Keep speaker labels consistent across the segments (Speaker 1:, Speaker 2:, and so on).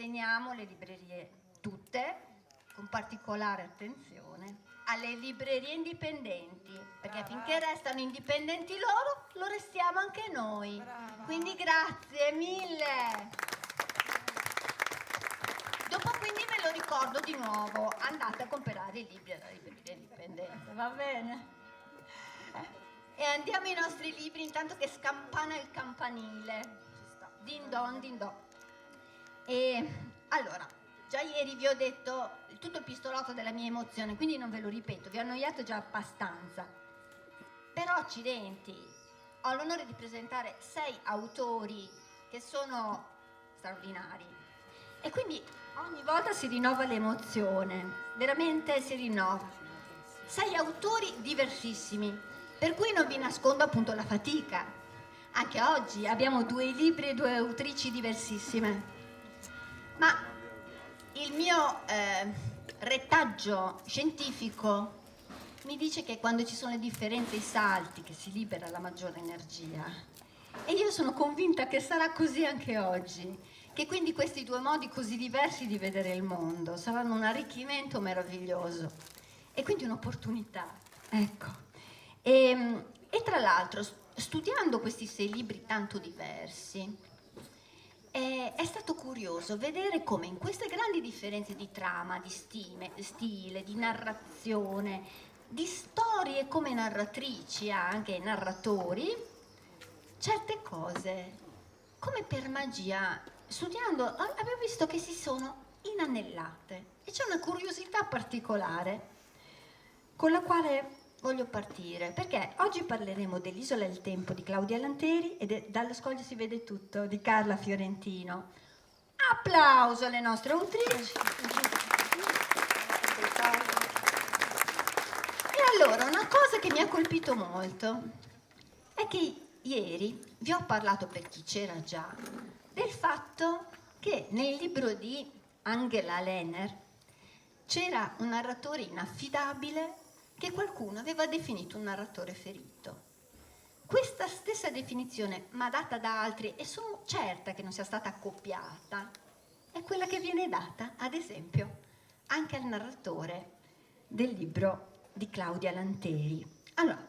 Speaker 1: sosteniamo le librerie tutte, con particolare attenzione alle librerie indipendenti, perché finché restano indipendenti loro, lo restiamo anche noi.
Speaker 2: Brava.
Speaker 1: Quindi grazie mille. Dopo quindi ve lo ricordo di nuovo, andate a comprare i libri alla libreria indipendente, va bene? E andiamo ai nostri libri intanto che scampana il campanile. Din don, din don. E allora, già ieri vi ho detto tutto il pistolotto della mia emozione, quindi non ve lo ripeto, vi ho annoiato già abbastanza. Però accidenti, ho l'onore di presentare 6 autori che sono straordinari. E quindi ogni volta si rinnova l'emozione, veramente si rinnova. 6 autori diversissimi, per cui non vi nascondo appunto la fatica. Anche oggi abbiamo 2 libri e 2 autrici diversissime. Ma il mio retaggio scientifico mi dice che quando ci sono le differenze, i salti, che si libera la maggiore energia. E io sono convinta che sarà così anche oggi, che quindi questi 2 modi così diversi di vedere il mondo saranno un arricchimento meraviglioso e quindi un'opportunità. Ecco. E tra l'altro, studiando questi 6 libri tanto diversi, è stato curioso vedere come in queste grandi differenze di trama, di stile, di narrazione, di storie come narratrici, anche narratori, certe cose, come per magia, studiando, abbiamo visto che si sono inanellate e c'è una curiosità particolare con la quale voglio partire, perché oggi parleremo dell'Isola del Tempo di Claudia Lanteri e Dallo scoglio si vede tutto di Carla Fiorentino. Applauso alle nostre autrici. E allora, una cosa che mi ha colpito molto è che ieri vi ho parlato, per chi c'era già, del fatto che nel libro di Angela Lehner c'era un narratore inaffidabile che qualcuno aveva definito un narratore ferito. Questa stessa definizione, ma data da altri, e sono certa che non sia stata copiata, è quella che viene data, ad esempio, anche al narratore del libro di Claudia Lanteri. Allora,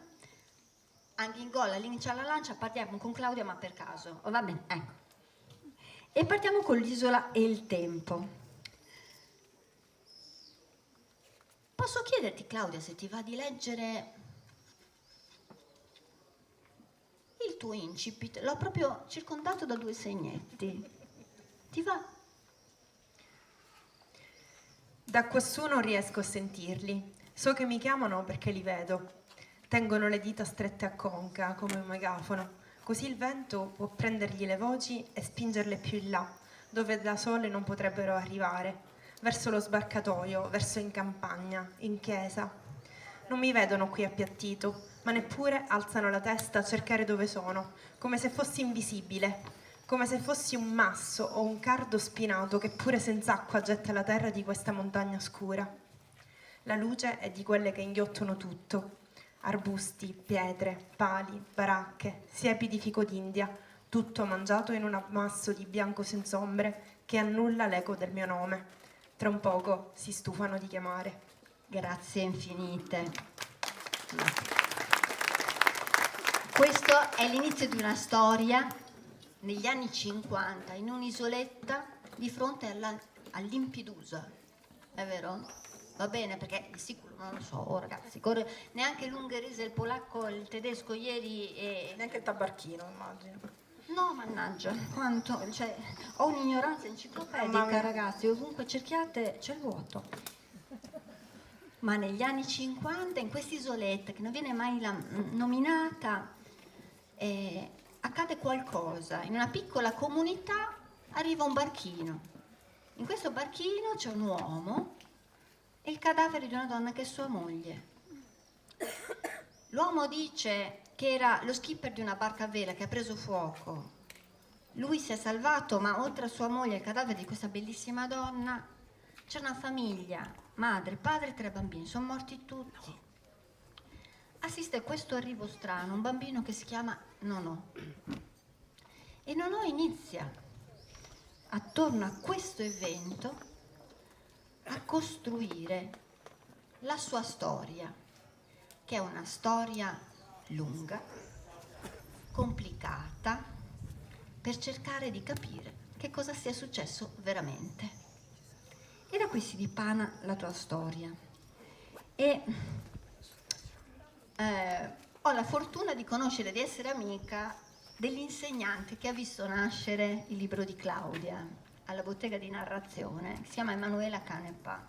Speaker 1: anche in gola, all'inizio alla lancia, partiamo con Claudia, ma per caso. Oh, va bene, ecco. E partiamo con l'Isola e il Tempo. Posso chiederti, Claudia, se ti va di leggere il tuo incipit? L'ho proprio circondato da 2 segnetti. Ti va?
Speaker 2: Da quassù non riesco a sentirli. So che mi chiamano perché li vedo. Tengono le dita strette a conca, come un megafono. Così il vento può prendergli le voci e spingerle più in là, dove da sole non potrebbero arrivare. Verso lo sbarcatoio, verso in campagna, in chiesa. Non mi vedono qui appiattito, ma neppure alzano la testa a cercare dove sono, come se fossi invisibile, come se fossi un masso o un cardo spinato che pure senza acqua getta la terra di questa montagna scura. La luce è di quelle che inghiottono tutto: arbusti, pietre, pali, baracche, siepi di fico d'India, tutto mangiato in un ammasso di bianco senza ombre che annulla l'eco del mio nome. Tra un poco si stufano di chiamare.
Speaker 1: Grazie infinite. Questo è l'inizio di una storia negli anni 50 in un'isoletta di fronte a Lampedusa, è vero? Va bene, perché il sicuro non lo so, ragazzi, neanche l'ungherese, il polacco, il tedesco ieri e...
Speaker 2: Neanche il tabarchino, immagino.
Speaker 1: No, mannaggia, quanto, cioè, ho un'ignoranza enciclopedica, ragazzi, ovunque cerchiate c'è il vuoto. Ma negli anni 50, in quest'isoletta che non viene mai nominata, accade qualcosa. In una piccola comunità arriva un barchino. In questo barchino c'è un uomo e il cadavere di una donna che è sua moglie. L'uomo dice che era lo skipper di una barca a vela che ha preso fuoco. Lui si è salvato, ma oltre a sua moglie e il cadavere di questa bellissima donna c'è una famiglia, madre, padre e 3 bambini, sono morti tutti. Assiste a questo arrivo strano, un bambino che si chiama Nonò. E Nonò inizia attorno a questo evento, a costruire la sua storia, che è una storia lunga, complicata, per cercare di capire che cosa sia successo veramente. E da qui si dipana la tua storia. E ho la fortuna di conoscere, di essere amica dell'insegnante che ha visto nascere il libro di Claudia alla bottega di narrazione, che si chiama Emanuela Canepa.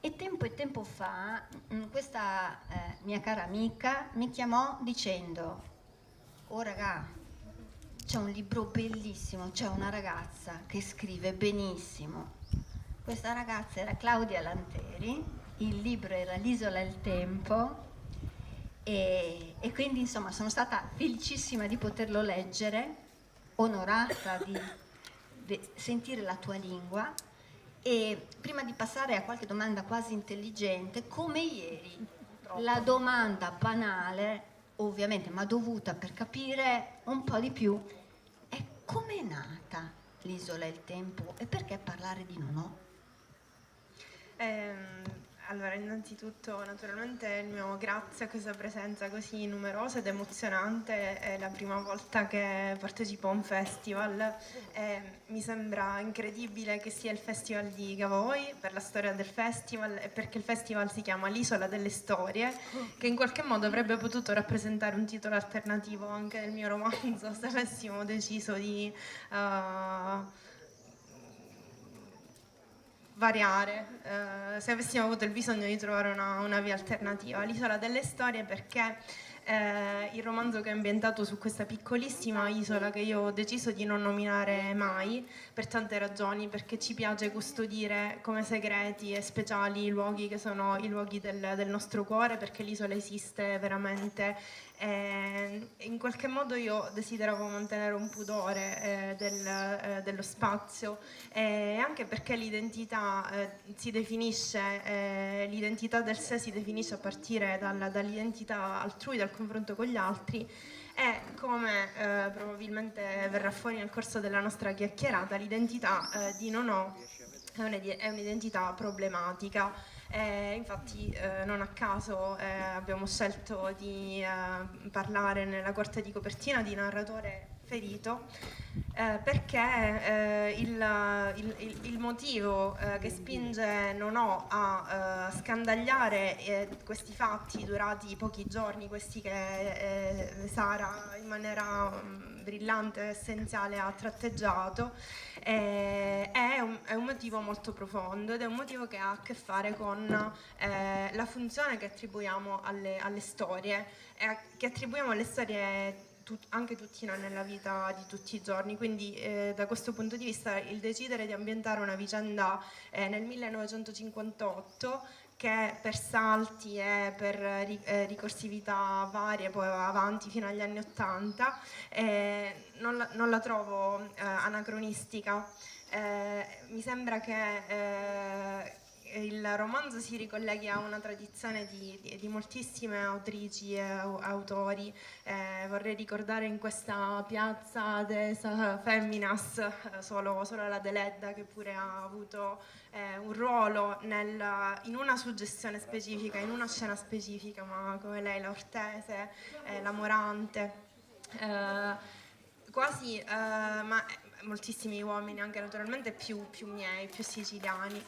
Speaker 1: E tempo fa questa mia cara amica mi chiamò dicendo: oh ragà, c'è un libro bellissimo, c'è una ragazza che scrive benissimo. Questa ragazza era Claudia Lanteri, il libro era L'isola e il tempo, e quindi insomma sono stata felicissima di poterlo leggere, onorata di sentire la tua lingua. E prima di passare a qualche domanda quasi intelligente, come ieri, la domanda banale, ovviamente, ma dovuta per capire un po' di più, è com'è nata L'isola e il tempo e perché parlare di Nonò?
Speaker 2: Allora, innanzitutto, naturalmente il mio grazie a questa presenza così numerosa ed emozionante. È la prima volta che partecipo a un festival e mi sembra incredibile che sia il Festival di Cavoi per la storia del festival e perché il festival si chiama L'Isola delle Storie, che in qualche modo avrebbe potuto rappresentare un titolo alternativo anche del mio romanzo se avessimo deciso di variare, se avessimo avuto il bisogno di trovare una via alternativa. L'Isola delle Storie perché il romanzo che è ambientato su questa piccolissima isola che io ho deciso di non nominare mai per tante ragioni, perché ci piace custodire come segreti e speciali i luoghi che sono i luoghi del nostro cuore, perché l'isola esiste veramente. In qualche modo io desideravo mantenere un pudore dello spazio, anche perché l'identità si definisce, l'identità del sé si definisce a partire dall'identità altrui, dal confronto con gli altri, e come probabilmente verrà fuori nel corso della nostra chiacchierata, l'identità di Nonò è un'identità problematica. Infatti non a caso abbiamo scelto di parlare nella corte di copertina di narratore ferito, perché il motivo che spinge Nonò a scandagliare questi fatti durati pochi giorni, questi che Sara in maniera brillante e essenziale ha tratteggiato, è un motivo molto profondo ed è un motivo che ha a che fare con la funzione che attribuiamo alle storie, che attribuiamo alle storie anche tutti noi nella vita di tutti i giorni. Quindi da questo punto di vista il decidere di ambientare una vicenda nel 1958, che per salti e per ricorsività varie poi va avanti fino agli anni 80, non la trovo anacronistica. Mi sembra che il romanzo si ricolleghi a una tradizione di moltissime autrici e autori. Vorrei ricordare in questa piazza desa Feminas solo la Deledda, che pure ha avuto un ruolo in una suggestione specifica, in una scena specifica, ma come lei, la Ortese, la Morante, quasi, ma moltissimi uomini anche naturalmente più miei, più siciliani,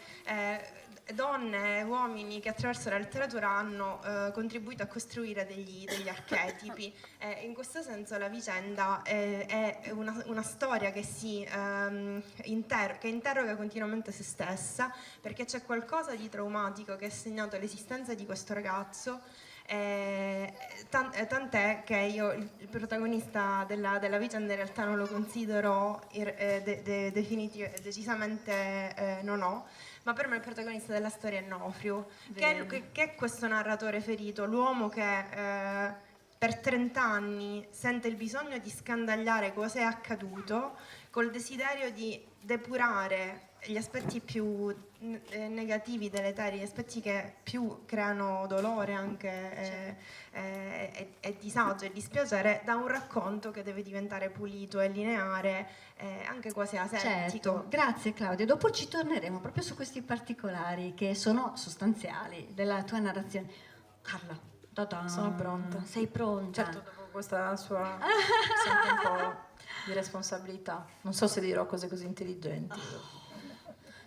Speaker 2: donne e uomini che attraverso la letteratura hanno contribuito a costruire degli archetipi. In questo senso la vicenda è una storia che che interroga continuamente se stessa, perché c'è qualcosa di traumatico che ha segnato l'esistenza di questo ragazzo. Tant'è che io il protagonista della vicenda in realtà non lo considero decisamente Nonò, ma per me il protagonista della storia è Nofrio, che è questo narratore ferito, l'uomo che per 30 anni sente il bisogno di scandagliare cosa è accaduto, col desiderio di depurare gli aspetti più negativi, deleteri, gli aspetti che più creano dolore anche e disagio e dispiacere da un racconto che deve diventare pulito e lineare, anche quasi asettico.
Speaker 1: Certo, grazie Claudia. Dopo ci torneremo proprio su questi particolari che sono sostanziali della tua narrazione. Carla, ta-da.
Speaker 3: Sono pronta.
Speaker 1: Sei pronta?
Speaker 3: Certo, dopo questa sua sento un po' di responsabilità. Non so se dirò cose così intelligenti.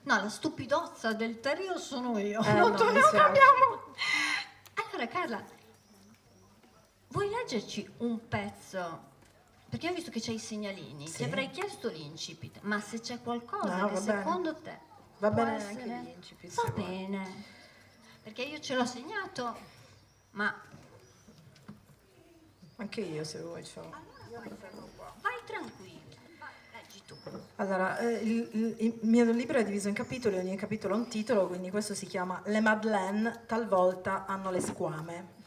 Speaker 1: No, la stupidozza del Tario sono io.
Speaker 3: No,
Speaker 1: Non
Speaker 3: mi spiace.
Speaker 1: abbiamo. Allora, Carla, vuoi leggerci un pezzo? Perché io ho visto che c'hai i segnalini,
Speaker 3: Sì.
Speaker 1: ti avrei chiesto l'incipit, ma se c'è qualcosa
Speaker 3: No,
Speaker 1: che
Speaker 3: va bene.
Speaker 1: secondo te
Speaker 3: Va
Speaker 1: può
Speaker 3: bene
Speaker 1: essere...
Speaker 3: anche l'incipit,
Speaker 1: Va
Speaker 3: se vuoi.
Speaker 1: bene, perché io ce l'ho segnato, ma
Speaker 3: Anche io, se vuoi, ciao.
Speaker 1: vai tranquillo, leggi tu.
Speaker 3: Allora, il mio libro è diviso in capitoli, ogni capitolo ha un titolo, quindi questo si chiama Le Madeleine talvolta hanno le squame.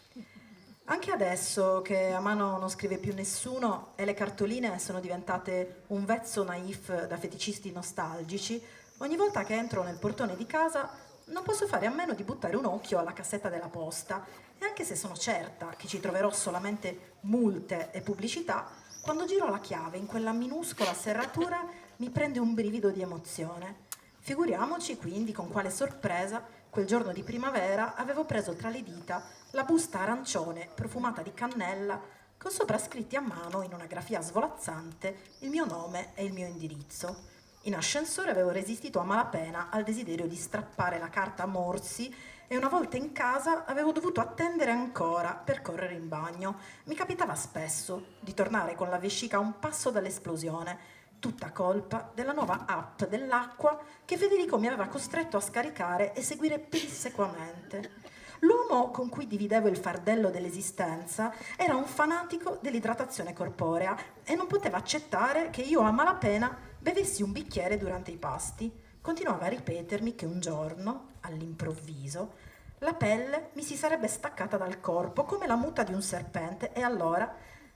Speaker 3: Anche adesso che a mano non scrive più nessuno e le cartoline sono diventate un vezzo naif da feticisti nostalgici, ogni volta che entro nel portone di casa non posso fare a meno di buttare un occhio alla cassetta della posta e anche se sono certa che ci troverò solamente multe e pubblicità, quando giro la chiave in quella minuscola serratura mi prende un brivido di emozione. Figuriamoci quindi con quale sorpresa quel giorno di primavera avevo preso tra le dita la busta arancione profumata di cannella con sopra scritti a mano in una grafia svolazzante il mio nome e il mio indirizzo. In ascensore avevo resistito a malapena al desiderio di strappare la carta a morsi e una volta in casa avevo dovuto attendere ancora per correre in bagno. Mi capitava spesso di tornare con la vescica a un passo dall'esplosione, tutta colpa della nuova app dell'acqua che Federico mi aveva costretto a scaricare e seguire pedissequamente. L'uomo con cui dividevo il fardello dell'esistenza era un fanatico dell'idratazione corporea e non poteva accettare che io a malapena bevessi un bicchiere durante i pasti. Continuava a ripetermi che un giorno, all'improvviso, la pelle mi si sarebbe staccata dal corpo come la muta di un serpente e allora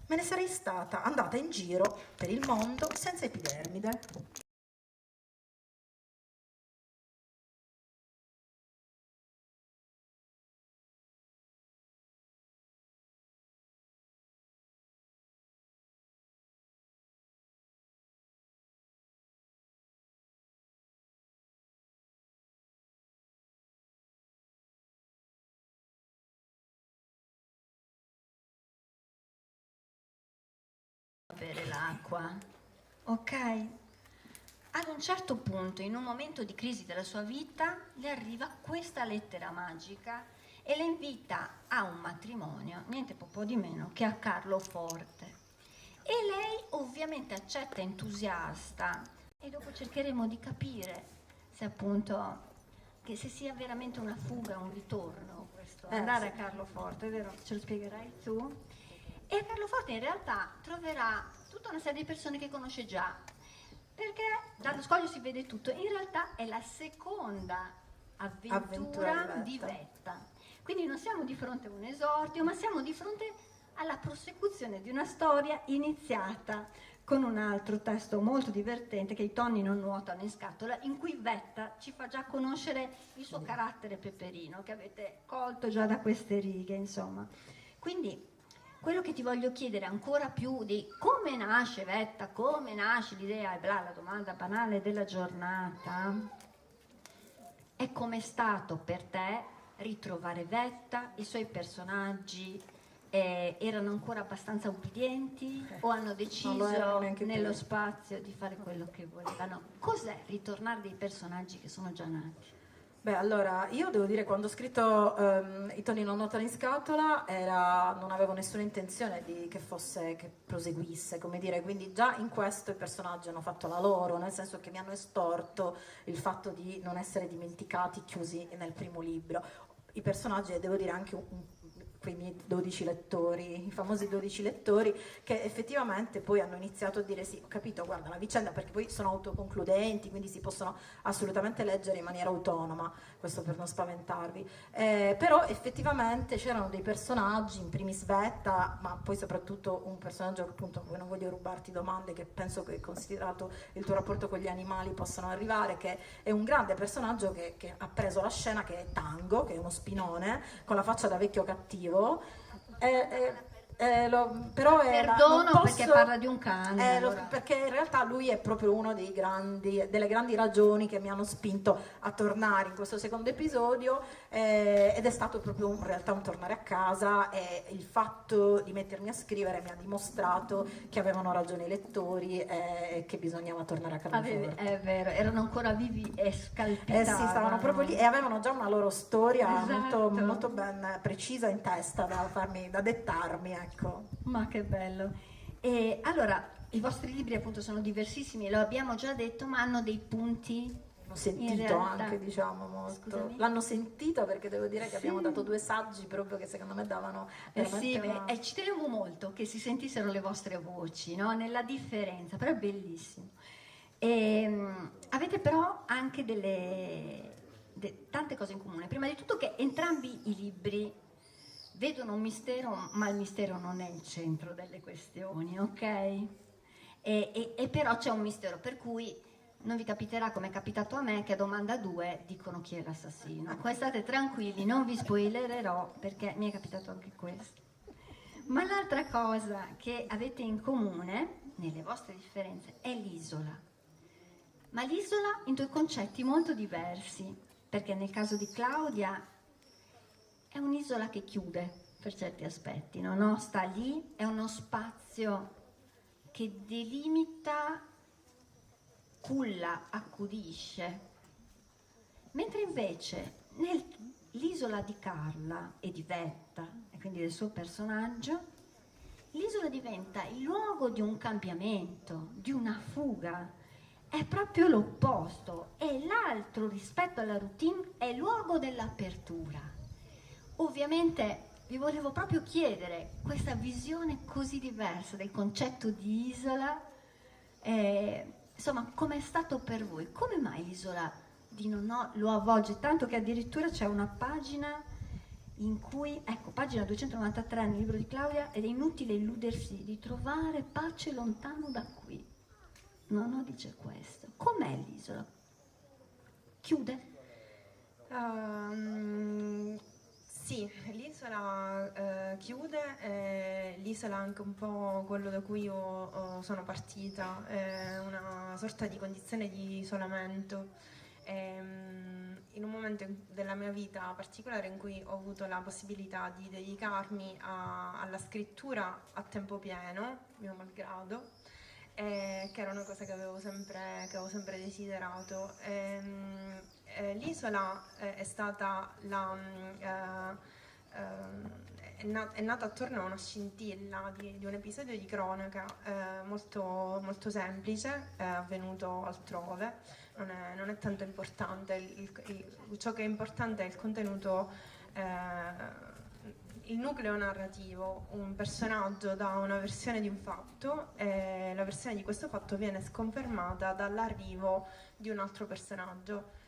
Speaker 3: me ne sarei stata andata in giro per il mondo senza epidermide.
Speaker 1: Bere l'acqua, ok? Ad un certo punto, in un momento di crisi della sua vita, le arriva questa lettera magica e le invita a un matrimonio, niente po' di meno che a Carloforte. E lei ovviamente accetta entusiasta e dopo cercheremo di capire se appunto che se sia veramente una fuga, un ritorno questo, andare a Carloforte, vero? Ce lo spiegherai tu? E a Carloforte in realtà troverà tutta una serie di persone che conosce già, perché dallo scoglio si vede tutto. In realtà è la seconda avventura di Vetta. Quindi non siamo di fronte a un esordio, ma siamo di fronte alla prosecuzione di una storia iniziata con un altro testo molto divertente che i tonni non nuotano in scatola, in cui Vetta ci fa già conoscere il suo carattere peperino, che avete colto già da queste righe, insomma. Quindi quello che ti voglio chiedere ancora più di come nasce Vetta, come nasce l'idea, e la domanda banale della giornata, è com'è stato per te ritrovare Vetta, i suoi personaggi erano ancora abbastanza ubbidienti o hanno deciso nello spazio di fare quello che volevano? Cos'è ritornare dei personaggi che sono già nati?
Speaker 3: Beh, allora, io devo dire, quando ho scritto I tonni non nuotano in scatola, non avevo nessuna intenzione che proseguisse, come dire, quindi già in questo i personaggi hanno fatto la loro, nel senso che mi hanno estorto il fatto di non essere dimenticati, chiusi nel primo libro. I personaggi, devo dire anche quei miei 12 lettori, i famosi 12 lettori, che effettivamente poi hanno iniziato a dire sì, ho capito, guarda la vicenda, perché poi sono autoconcludenti, quindi si possono assolutamente leggere in maniera autonoma, questo per non spaventarvi. Però effettivamente c'erano dei personaggi, in primis Vetta, ma poi soprattutto un personaggio che appunto, poi non voglio rubarti domande, che penso che considerato il tuo rapporto con gli animali possano arrivare, che è un grande personaggio che ha preso la scena, che è Tango, che è uno spinone con la faccia da vecchio cattivo. Però
Speaker 1: Perdono
Speaker 3: non
Speaker 1: perché parla di un cane. Allora.
Speaker 3: perché in realtà lui è proprio uno delle grandi ragioni che mi hanno spinto a tornare in questo secondo episodio, ed è stato proprio in realtà un tornare a casa, e il fatto di mettermi a scrivere mi ha dimostrato che avevano ragione i lettori e che bisognava tornare a casa.
Speaker 1: È vero, erano ancora vivi e scalpitavano.
Speaker 3: Sì, stavano proprio lì e avevano già una loro storia
Speaker 1: Esatto.
Speaker 3: molto ben precisa in testa da dettarmi, ecco.
Speaker 1: Ma che bello. E allora, i vostri libri appunto sono diversissimi, lo abbiamo già detto, ma hanno dei punti.
Speaker 3: L'hanno sentito anche, diciamo, molto.
Speaker 1: Scusami?
Speaker 3: L'hanno sentito, perché devo dire che abbiamo dato 2 saggi proprio che secondo me davano veramente
Speaker 1: E ci tenevo molto che si sentissero le vostre voci, no? Nella differenza, però è bellissimo. Avete però anche tante cose in comune. Prima di tutto che entrambi i libri vedono un mistero, ma il mistero non è il centro delle questioni, ok? E però c'è un mistero, per cui non vi capiterà, come è capitato a me, che a domanda 2 dicono chi è l'assassino. Poi state tranquilli, non vi spoilererò, perché mi è capitato anche questo. Ma l'altra cosa che avete in comune, nelle vostre differenze, è l'isola. Ma l'isola in 2 concetti molto diversi, perché nel caso di Claudia è un'isola che chiude per certi aspetti, no? Sta lì, è uno spazio che delimita, culla, accudisce, mentre invece nell'isola di Carla e di Vetta, e quindi del suo personaggio, l'isola diventa il luogo di un cambiamento, di una fuga, è proprio l'opposto, e l'altro rispetto alla routine è il luogo dell'apertura. Ovviamente vi volevo proprio chiedere questa visione così diversa del concetto di isola, insomma, com'è stato per voi? Come mai l'isola di Nonnò lo avvolge tanto che addirittura c'è una pagina in cui, ecco, pagina 293 nel libro di Claudia, ed è inutile illudersi di trovare pace lontano da qui. Nonnò dice questo. Com'è l'isola? Chiude?
Speaker 2: Sì, l'isola chiude, l'isola è anche un po' quello da cui io sono partita, è una sorta di condizione di isolamento, in un momento della mia vita particolare in cui ho avuto la possibilità di dedicarmi alla scrittura a tempo pieno, mio malgrado, che era una cosa che avevo sempre desiderato. L'isola è stata è nata attorno a una scintilla di un episodio di cronaca molto, molto semplice, avvenuto altrove, non è tanto importante, ciò che è importante è il contenuto, il nucleo narrativo. Un personaggio dà una versione di un fatto e la versione di questo fatto viene sconfermata dall'arrivo di un altro personaggio.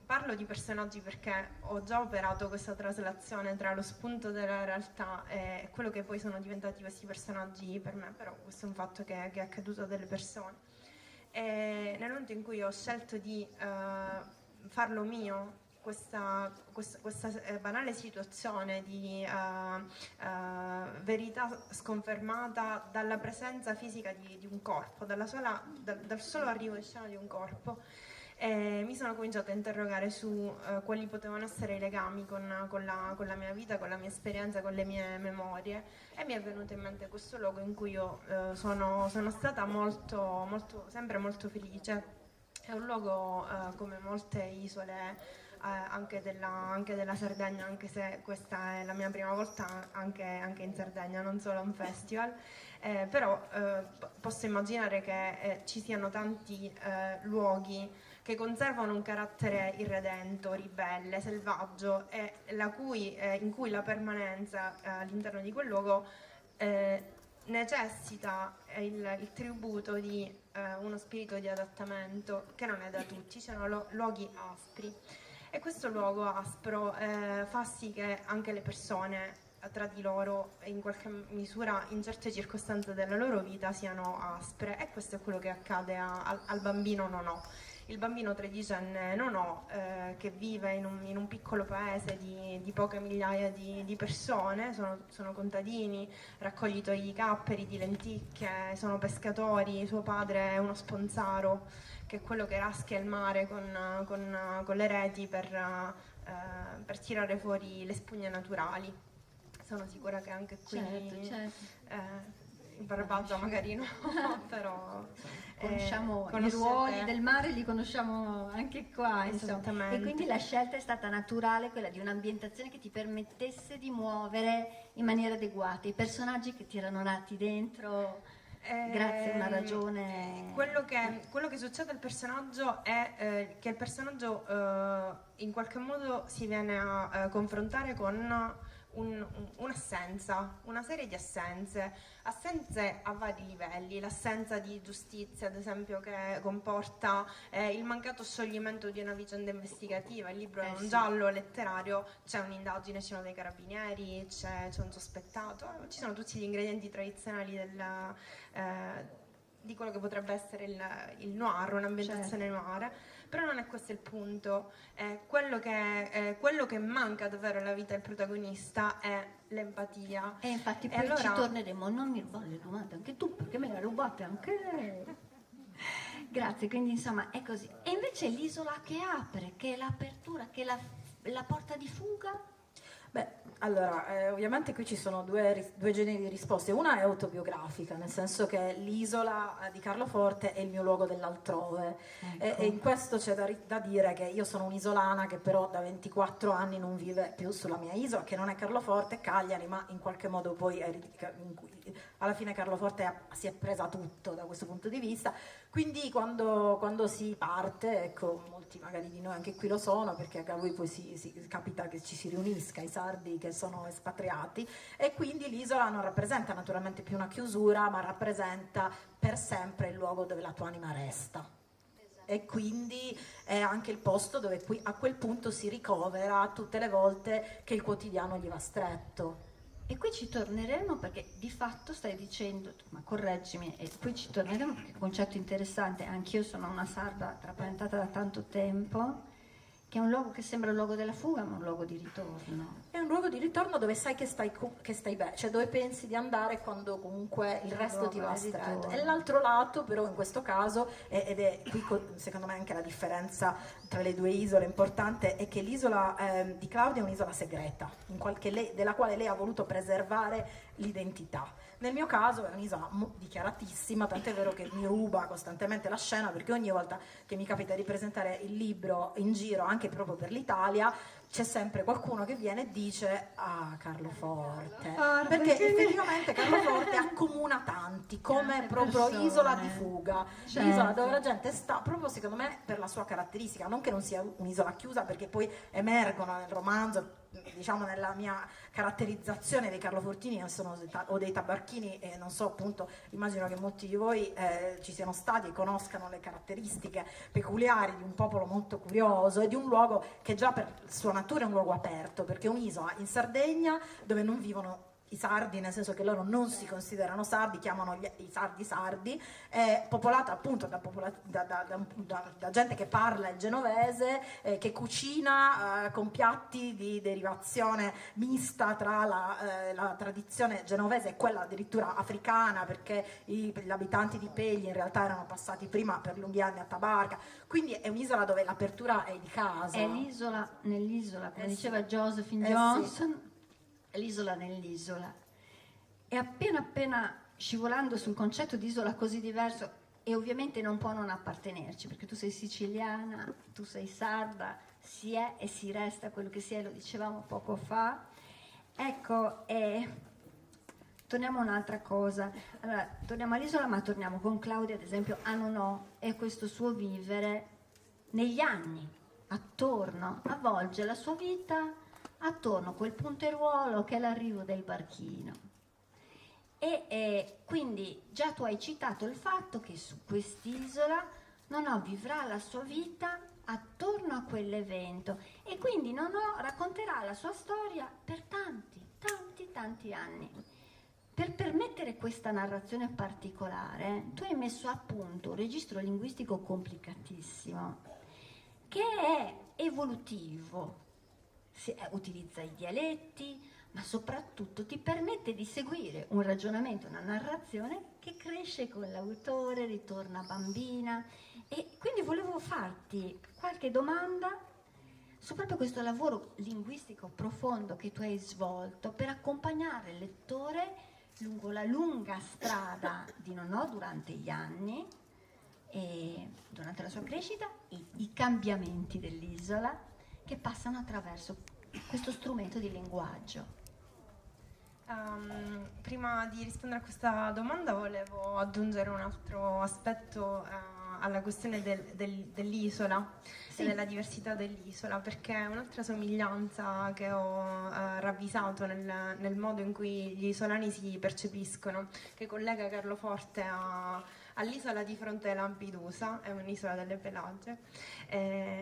Speaker 2: Parlo di personaggi perché ho già operato questa traslazione tra lo spunto della realtà e quello che poi sono diventati questi personaggi per me, però questo è un fatto che è accaduto a delle persone. E nel momento in cui ho scelto di farlo mio, questa banale situazione di verità sconfermata dalla presenza fisica di un corpo, dal solo arrivo in scena di un corpo, mi sono cominciata a interrogare su quali potevano essere i legami con la mia vita, con la mia esperienza, con le mie memorie, e mi è venuto in mente questo luogo in cui io sono stata sempre molto felice. È un luogo come molte isole anche della Sardegna, anche se questa è la mia prima volta anche in Sardegna, non solo a un festival, però posso immaginare che ci siano tanti luoghi che conservano un carattere irredento, ribelle, selvaggio e in cui la permanenza all'interno di quel luogo necessita il tributo di uno spirito di adattamento che non è da tutti. Ci sono luoghi aspri e questo luogo aspro fa sì che anche le persone tra di loro in qualche misura in certe circostanze della loro vita siano aspre, e questo è quello che accade al bambino Nonò. Il bambino tredicenne Nonò che vive in un piccolo paese di poche migliaia di persone, sono contadini, raccoglitori di capperi, di lenticchie, sono pescatori, suo padre è uno sponzaro che è quello che raschia il mare con le reti per tirare fuori le spugne naturali. Sono sicura che anche qui
Speaker 1: certo.
Speaker 2: in Barbagia magari no, però
Speaker 1: conosciamo i ruoli del mare, li conosciamo anche qua, insomma. E quindi la scelta è stata naturale, quella di un'ambientazione che ti permettesse di muovere in maniera adeguata i personaggi che ti erano nati dentro. Grazie a una ragione.
Speaker 2: Quello che succede al personaggio è che il personaggio in qualche modo si viene a confrontare con un'assenza, una serie di assenze a vari livelli, l'assenza di giustizia ad esempio che comporta il mancato scioglimento di una vicenda investigativa. Il libro è un giallo letterario, c'è un'indagine, ci sono dei carabinieri, c'è un sospettato, ci sono tutti gli ingredienti tradizionali di quello che potrebbe essere il noir, un'ambientazione noir, però non è questo il punto. Quello che manca davvero alla vita del protagonista è l'empatia.
Speaker 1: E infatti poi
Speaker 2: allora
Speaker 1: ci torneremo. Non mi rubare le domande anche tu, perché me le rubate anche lei. Grazie, quindi insomma è così. E invece l'isola che apre, che è l'apertura, che è la porta di fuga.
Speaker 3: Beh, allora, ovviamente qui ci sono due generi di risposte. Una è autobiografica, nel senso che l'isola di Carloforte è il mio luogo dell'altrove.
Speaker 1: Ecco.
Speaker 3: E in questo c'è da dire che io sono un'isolana che però da 24 anni non vive più sulla mia isola, che non è Carloforte, è Cagliari, ma in qualche modo poi alla fine Carloforte si è presa tutto da questo punto di vista. Quindi quando si parte, ecco, molti magari di noi anche qui lo sono, perché a lui poi si capita che ci si riunisca, i sardi che sono espatriati, e quindi l'isola non rappresenta naturalmente più una chiusura, ma rappresenta per sempre il luogo dove la tua anima resta. E quindi è anche il posto dove a quel punto si ricovera tutte le volte che il quotidiano gli va stretto.
Speaker 1: E qui ci torneremo perché di fatto stai dicendo, ma correggimi, e qui ci torneremo perché è un concetto interessante. Anch'io sono una sarda trapiantata da tanto tempo, che è un luogo che sembra un luogo della fuga, ma un luogo di ritorno.
Speaker 3: È un luogo di ritorno dove sai che stai bene, cioè dove pensi di andare quando comunque il resto ti va stretto. E l'altro lato però in questo caso, ed è qui secondo me anche la differenza tra le due isole importante, è che l'isola di Claudia è un'isola segreta, della quale lei ha voluto preservare l'identità. Nel mio caso è un'isola dichiaratissima, tant'è vero che mi ruba costantemente la scena, perché ogni volta che mi capita di presentare il libro in giro, anche proprio per l'Italia, c'è sempre qualcuno che viene e dice Carloforte, perché effettivamente Carloforte accomuna tanti come proprio persone. Isola di fuga, certo. L'isola dove la gente sta proprio secondo me per la sua caratteristica, non che non sia un'isola chiusa, perché poi emergono nel romanzo, diciamo nella mia caratterizzazione dei Carlofortini o dei Tabarchini, e non so, appunto, immagino che molti di voi ci siano stati e conoscano le caratteristiche peculiari di un popolo molto curioso e di un luogo che già per sua natura è un luogo aperto, perché è un'isola in Sardegna dove non vivono i sardi, nel senso che loro non si considerano sardi, chiamano i sardi sardi, è popolata appunto da gente che parla il genovese, che cucina con piatti di derivazione mista tra la tradizione genovese e quella addirittura africana, perché gli abitanti di Pegli in realtà erano passati prima per lunghi anni a Tabarca, quindi è un'isola dove l'apertura è di casa.
Speaker 1: È l'isola nell'isola, come diceva Josephine Johnson. Sì. L'isola nell'isola, e appena scivolando sul concetto di isola così diverso, e ovviamente non può non appartenerci, perché tu sei siciliana, tu sei sarda, si è e si resta quello che si è, lo dicevamo poco fa. Ecco, torniamo a un'altra cosa. Allora, torniamo all'isola, ma torniamo con Claudia ad esempio a Nonò e questo suo vivere negli anni, attorno, avvolge la sua vita attorno a quel punteruolo che è l'arrivo del barchino. E quindi già tu hai citato il fatto che su quest'isola Nonò vivrà la sua vita attorno a quell'evento e quindi Nonò racconterà la sua storia per tanti anni. Per permettere questa narrazione particolare, tu hai messo a punto un registro linguistico complicatissimo, che è evolutivo, utilizza i dialetti, ma soprattutto ti permette di seguire un ragionamento, una narrazione che cresce con l'autore, ritorna bambina. E quindi volevo farti qualche domanda su proprio questo lavoro linguistico profondo che tu hai svolto per accompagnare il lettore lungo la lunga strada di Nonò durante gli anni e durante la sua crescita, i cambiamenti dell'isola che passano attraverso questo strumento di linguaggio.
Speaker 2: Prima di rispondere a questa domanda volevo aggiungere un altro aspetto alla questione dell'isola e della diversità dell'isola, perché un'altra somiglianza che ho ravvisato nel modo in cui gli isolani si percepiscono, che collega Carloforte all'isola di fronte a Lampedusa, è un'isola delle Pelagie,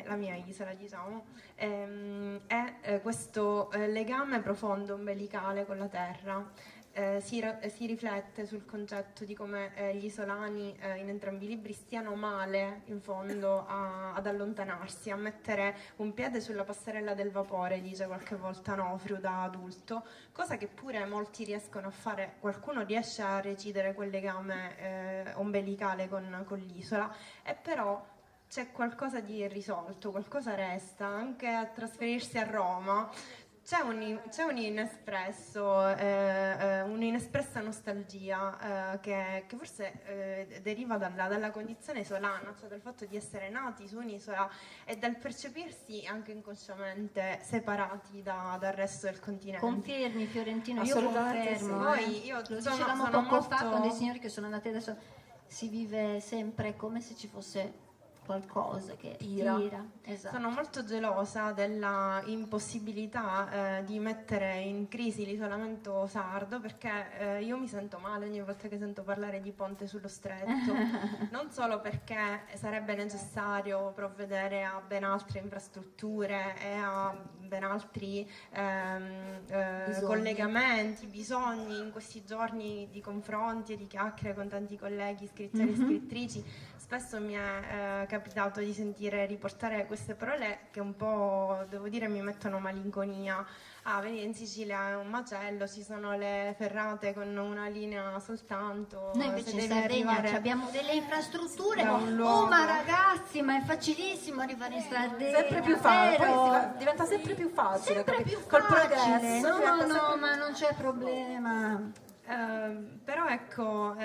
Speaker 2: la mia isola diciamo, è questo legame profondo, ombelicale con la terra. Si riflette sul concetto di come gli isolani in entrambi i libri stiano male in fondo ad allontanarsi, a mettere un piede sulla passerella del vapore, dice qualche volta Onofrio da adulto, cosa che pure molti riescono a fare. Qualcuno riesce a recidere quel legame ombelicale con l'isola, e però c'è qualcosa di irrisolto, qualcosa resta. Anche a trasferirsi a Roma c'è un'inespressa nostalgia che forse deriva dalla condizione isolana, cioè dal fatto di essere nati su un'isola e dal percepirsi anche inconsciamente separati dal resto del continente.
Speaker 1: Confermi, Fiorentino? Io confermo.
Speaker 2: Lo
Speaker 1: dicevamo poco fa con dei signori che sono andati adesso. Si vive sempre come se ci fosse qualcosa che tira. Esatto.
Speaker 2: Sono molto gelosa della impossibilità di mettere in crisi l'isolamento sardo, perché io mi sento male ogni volta che sento parlare di ponte sullo stretto, non solo perché sarebbe necessario provvedere a ben altre infrastrutture e a ben altri collegamenti, bisogni in questi giorni di confronti e di chiacchiere con tanti colleghi scrittori e scrittrici. Spesso mi è capitato di sentire riportare queste parole che un po', devo dire, mi mettono malinconia. Venire in Sicilia è un macello, ci sono le ferrate con una linea soltanto.
Speaker 1: Noi invece in Sardegna abbiamo delle infrastrutture. Ma ragazzi, ma è facilissimo arrivare in Sardegna.
Speaker 3: Sempre più facile, diventa sempre più facile.
Speaker 1: Sempre più
Speaker 3: col
Speaker 1: facile.
Speaker 3: progresso.
Speaker 1: No, ma non c'è problema.
Speaker 2: Però ecco,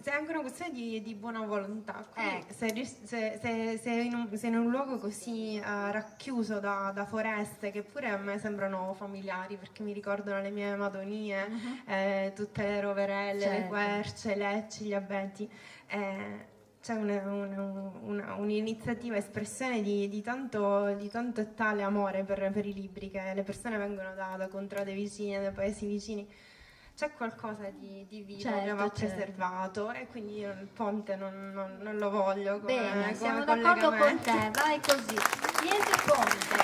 Speaker 2: è anche una questione di buona volontà. Se in un luogo così racchiuso da foreste, che pure a me sembrano familiari perché mi ricordano le mie madonie, tutte le roverelle,
Speaker 1: certo,
Speaker 2: le querce, i lecci, gli abeti, c'è un'iniziativa, espressione di tanto e tale amore per i libri, che le persone vengono da contrade vicine, da paesi vicini. C'è qualcosa di vivo,
Speaker 1: certo,
Speaker 2: che va preservato, e quindi io il ponte non lo voglio come,
Speaker 1: bene, siamo
Speaker 2: come
Speaker 1: d'accordo con te, vai così. Niente ponte,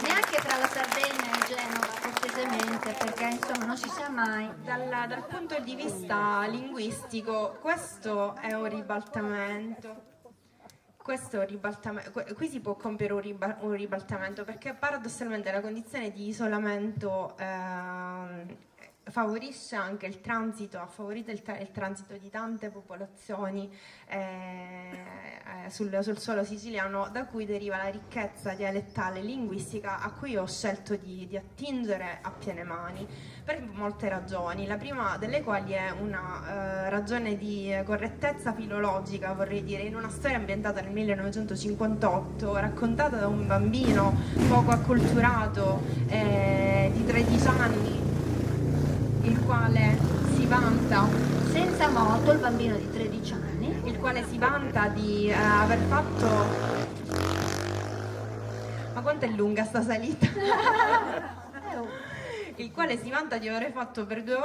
Speaker 1: neanche tra la Sardegna e Genova, cortesemente, perché insomma non si sa mai.
Speaker 2: Dal punto di vista linguistico questo è un ribaltamento. Qui si può compiere un ribaltamento, perché paradossalmente la condizione di isolamento favorisce anche il transito, ha favorito il transito di tante popolazioni sul suolo siciliano, da cui deriva la ricchezza dialettale e linguistica a cui ho scelto di attingere a piene mani, per molte ragioni, la prima delle quali è una ragione di correttezza filologica, vorrei dire, in una storia ambientata nel 1958, raccontata da un bambino poco acculturato di 13 anni, il quale si vanta
Speaker 1: senza moto, il bambino di 13 anni
Speaker 2: il quale si vanta di aver fatto... Ma quanto è lunga sta salita? Il quale si vanta di aver fatto per ben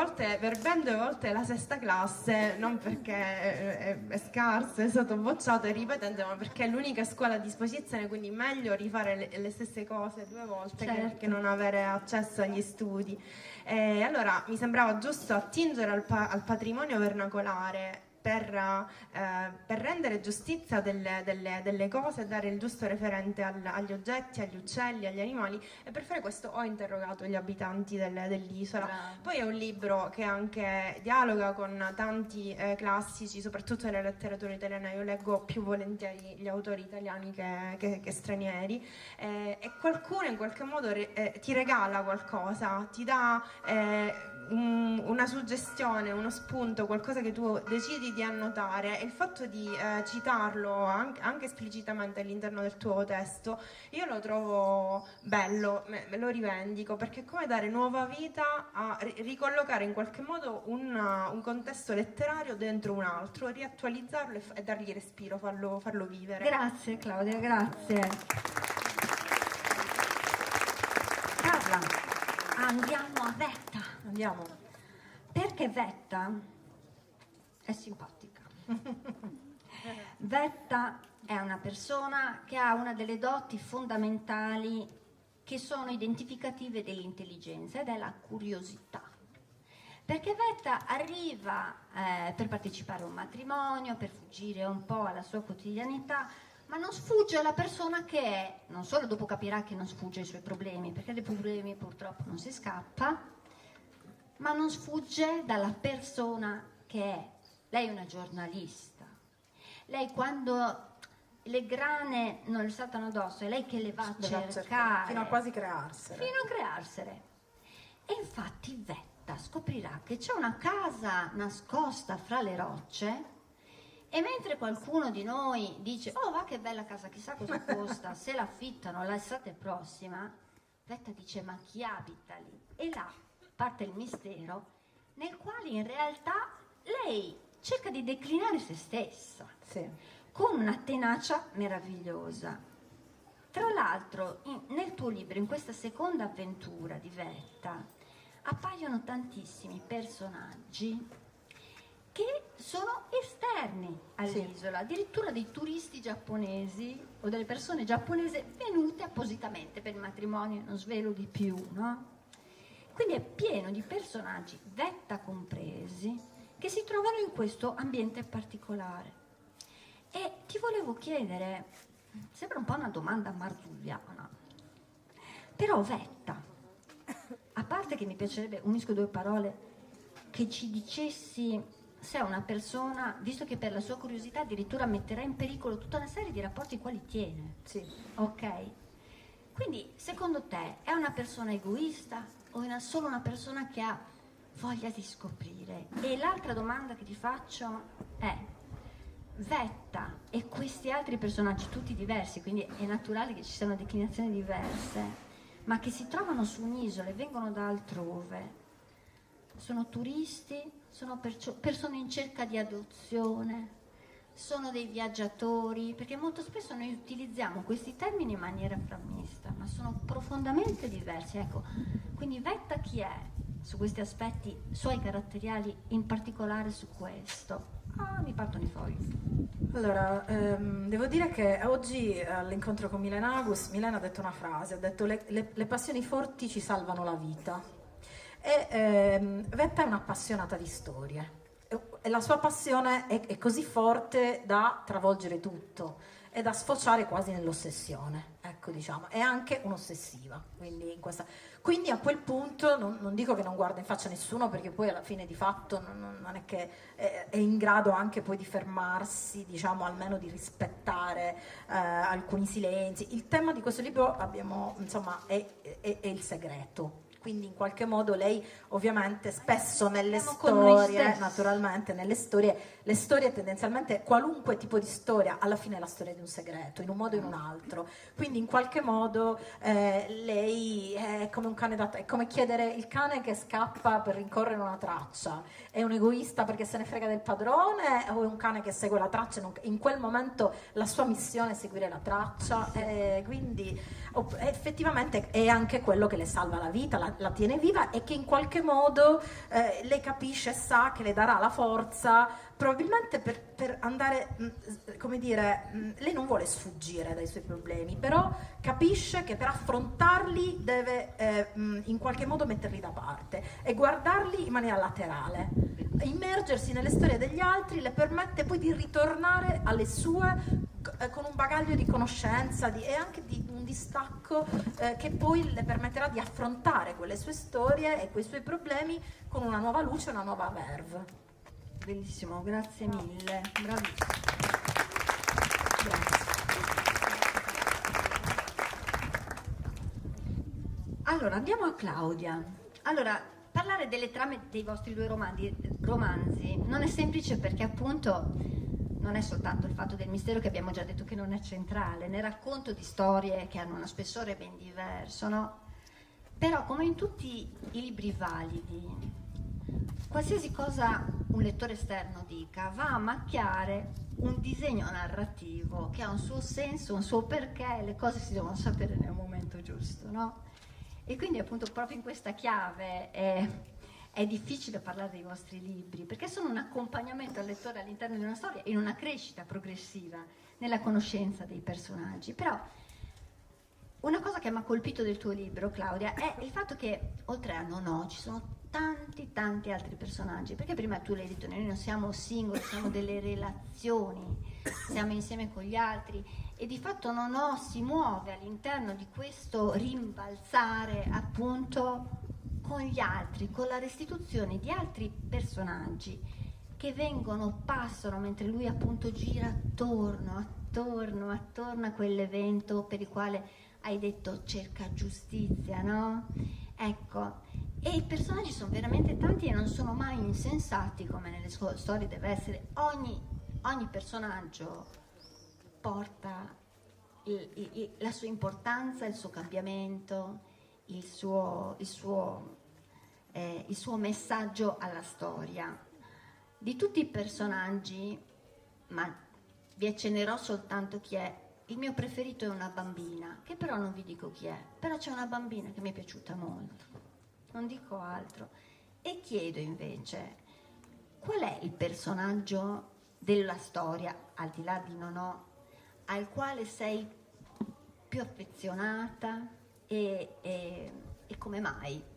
Speaker 2: 2 volte la sesta classe, non perché è scarso, è stato bocciato e ripetente, ma perché è l'unica scuola a disposizione, quindi meglio rifare le stesse cose 2 volte che non avere accesso agli studi. Allora mi sembrava giusto attingere al patrimonio vernacolare per rendere giustizia delle cose e dare il giusto referente agli oggetti, agli uccelli, agli animali, e per fare questo ho interrogato gli abitanti dell'isola. Bravo. Poi è un libro che anche dialoga con tanti classici, soprattutto nella letteratura italiana. Io leggo più volentieri gli autori italiani che stranieri, e qualcuno in qualche modo ti regala qualcosa, ti dà una suggestione, uno spunto, qualcosa che tu decidi di annotare, e il fatto di citarlo anche esplicitamente all'interno del tuo testo io lo trovo bello, me lo rivendico, perché è come dare nuova vita a ricollocare in qualche modo un contesto letterario dentro un altro, riattualizzarlo e dargli respiro, farlo vivere.
Speaker 1: Grazie Claudia, grazie. Carla, andiamo a Vetta.
Speaker 3: Andiamo.
Speaker 1: Perché Vetta è simpatica. Vetta è una persona che ha una delle doti fondamentali che sono identificative dell'intelligenza, ed è la curiosità. Perché Vetta arriva per partecipare a un matrimonio, per fuggire un po' alla sua quotidianità, ma non sfugge alla persona che è. Non solo dopo capirà che non sfugge ai suoi problemi, perché dai problemi purtroppo non si scappa, ma non sfugge dalla persona che è. Lei è una giornalista. Lei, quando le grane non le saltano addosso, è lei che le va a cercare.
Speaker 3: Fino a quasi crearsene.
Speaker 1: Fino a crearsene. E infatti Vetta scoprirà che c'è una casa nascosta fra le rocce, e mentre qualcuno di noi dice «Oh, va che bella casa, chissà cosa costa, se l'affittano l'estate prossima», Vetta dice «Ma chi abita lì?» E là parte il mistero, nel quale in realtà lei cerca di declinare se stessa,
Speaker 3: sì,
Speaker 1: con una tenacia meravigliosa. Tra l'altro, nel tuo libro, in questa seconda avventura di Vetta, appaiono tantissimi personaggi che sono esterni all'isola, addirittura dei turisti giapponesi o delle persone giapponesi venute appositamente per il matrimonio, non svelo di più, no? Quindi è pieno di personaggi, Vetta compresi, che si trovano in questo ambiente particolare. E ti volevo chiedere, sembra un po' una domanda marzulliana, però Vetta, a parte che mi piacerebbe, unisco 2 parole, che ci dicessi se è una persona, visto che per la sua curiosità addirittura metterà in pericolo tutta una serie di rapporti ai quali tiene.
Speaker 3: Sì.
Speaker 1: Ok? Quindi, secondo te, è una persona egoista o è solo una persona che ha voglia di scoprire? E l'altra domanda che ti faccio è: Vetta e questi altri personaggi, tutti diversi, quindi è naturale che ci siano declinazioni diverse, ma che si trovano su un'isola e vengono da altrove, sono turisti, sono persone in cerca di adozione, sono dei viaggiatori, perché molto spesso noi utilizziamo questi termini in maniera frammista, ma sono profondamente diversi. Ecco, quindi Vetta chi è su questi aspetti suoi caratteriali, in particolare su questo? Mi partono i fogli.
Speaker 3: Allora, devo dire che oggi all'incontro con Milena Agus, Milena ha detto una frase, ha detto le passioni forti ci salvano la vita. E Vetta è un'appassionata di storie e la sua passione è così forte da travolgere tutto e da sfociare quasi nell'ossessione, ecco, diciamo, è anche un'ossessiva, quindi a quel punto non dico che non guarda in faccia nessuno, perché poi alla fine di fatto non è che è in grado anche poi di fermarsi, diciamo, almeno di rispettare alcuni silenzi. Il tema di questo libro è il segreto. quindi in qualche modo lei ovviamente spesso nelle
Speaker 1: Siamo con noi
Speaker 3: storie,
Speaker 1: stessi.
Speaker 3: naturalmente nelle storie, le storie tendenzialmente, qualunque tipo di storia, alla fine è la storia di un segreto, in un modo o in un altro, quindi in qualche modo lei è come un cane è come chiedere il cane che scappa per rincorrere una traccia, è un egoista perché se ne frega del padrone o è un cane che segue la traccia, in quel momento la sua missione è seguire la traccia, quindi effettivamente è anche quello che le salva la vita, la tiene viva e che in qualche modo lei capisce e sa che le darà la forza probabilmente per andare, come dire, lei non vuole sfuggire dai suoi problemi, però capisce che per affrontarli deve in qualche modo metterli da parte e guardarli in maniera laterale. Immergersi nelle storie degli altri le permette poi di ritornare alle sue con un bagaglio di conoscenza e anche di un distacco che poi le permetterà di affrontare quelle sue storie e quei suoi problemi con una nuova luce, una nuova verve.
Speaker 1: Bellissimo, grazie mille, bravissimo.
Speaker 3: Grazie.
Speaker 1: Allora, andiamo a Claudia. Allora, parlare delle trame dei vostri due romanzi non è semplice perché appunto non è soltanto il fatto del mistero che abbiamo già detto che non è centrale, ne racconto di storie che hanno uno spessore ben diverso, no? Però come in tutti i libri validi, qualsiasi cosa un lettore esterno dica va a macchiare un disegno narrativo che ha un suo senso, un suo perché, le cose si devono sapere nel momento giusto, no? E quindi appunto proprio in questa chiave è difficile parlare dei vostri libri, perché sono un accompagnamento al lettore all'interno di una storia, in una crescita progressiva nella conoscenza dei personaggi. Però una cosa che mi ha colpito del tuo libro, Claudia, è il fatto che oltre a Nonò ci sono tanti altri personaggi, perché prima tu l'hai detto, noi non siamo singoli, siamo delle relazioni, siamo insieme con gli altri e di fatto Nonò si muove all'interno di questo rimbalzare appunto con gli altri, con la restituzione di altri personaggi che passano mentre lui appunto gira attorno a quell'evento per il quale hai detto cerca giustizia, no? Ecco, e i personaggi sono veramente tanti e non sono mai insensati come nelle storie deve essere. Ogni personaggio porta la sua importanza, il suo cambiamento, il suo messaggio alla storia. Di tutti i personaggi, ma vi accennerò soltanto chi è. Il mio preferito è una bambina, che però non vi dico chi è, però c'è una bambina che mi è piaciuta molto, non dico altro. E chiedo invece, qual è il personaggio della storia, al di là di Nonò, al quale sei più affezionata e come mai?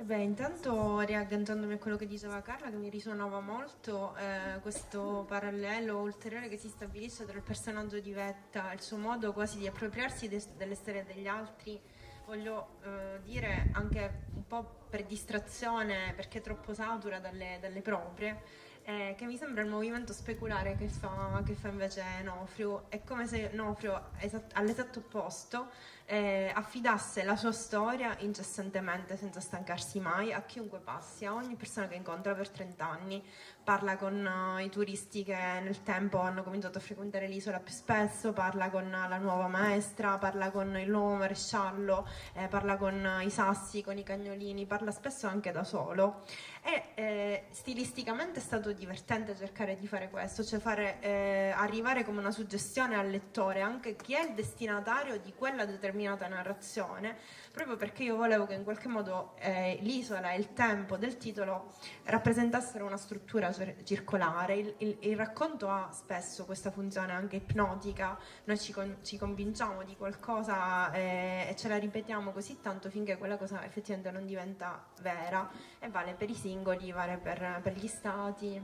Speaker 2: Intanto riagganciandomi a quello che diceva Carla, che mi risuonava molto questo parallelo ulteriore che si stabilisce tra il personaggio di Vetta e il suo modo quasi di appropriarsi delle storie degli altri, voglio dire anche un po' per distrazione, perché troppo satura dalle proprie, che mi sembra il movimento speculare che fa invece Nofrio. È come se Nofrio, all'esatto opposto, affidasse la sua storia incessantemente, senza stancarsi mai, a chiunque passi, a ogni persona che incontra per 30 anni. Parla con i turisti che nel tempo hanno cominciato a frequentare l'isola più spesso, parla con la nuova maestra, parla con il nuovo maresciallo, parla con i sassi, con i cagnolini, parla spesso anche da solo. E stilisticamente è stato divertente cercare di fare questo, cioè arrivare come una suggestione al lettore anche chi è il destinatario di quella determinata narrazione, proprio perché io volevo che in qualche modo l'isola e il tempo del titolo rappresentassero una struttura circolare. Il racconto ha spesso questa funzione anche ipnotica, noi ci convinciamo di qualcosa e ce la ripetiamo così tanto finché quella cosa effettivamente non diventa vera, e vale per i singoli, vale per gli stati,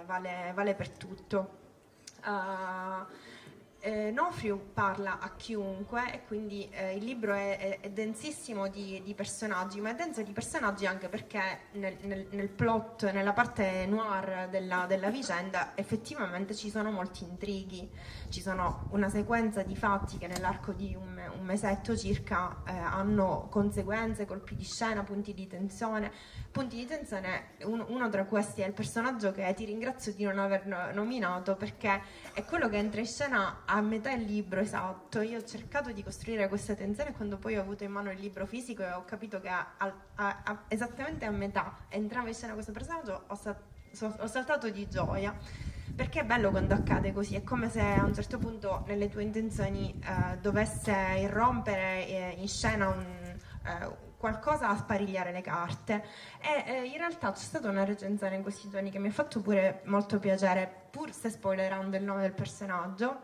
Speaker 2: vale per tutto. Onofrio parla a chiunque e quindi il libro è densissimo di personaggi, ma è denso di personaggi anche perché nel plot, nella parte noir della vicenda, effettivamente ci sono molti intrighi, ci sono una sequenza di fatti che nell'arco di un mesetto circa hanno conseguenze, colpi di scena, punti di tensione. Uno tra questi è il personaggio che ti ringrazio di non aver nominato, perché è quello che entra in scena a metà del libro, esatto. Io ho cercato di costruire questa tensione quando poi ho avuto in mano il libro fisico e ho capito che esattamente a metà entrava in scena questo personaggio, ho saltato di gioia, perché è bello quando accade così, è come se a un certo punto nelle tue intenzioni dovesse irrompere in scena qualcosa a sparigliare le carte. E in realtà c'è stata una recensione in questi giorni che mi ha fatto pure molto piacere, pur se spoilerando il nome del personaggio,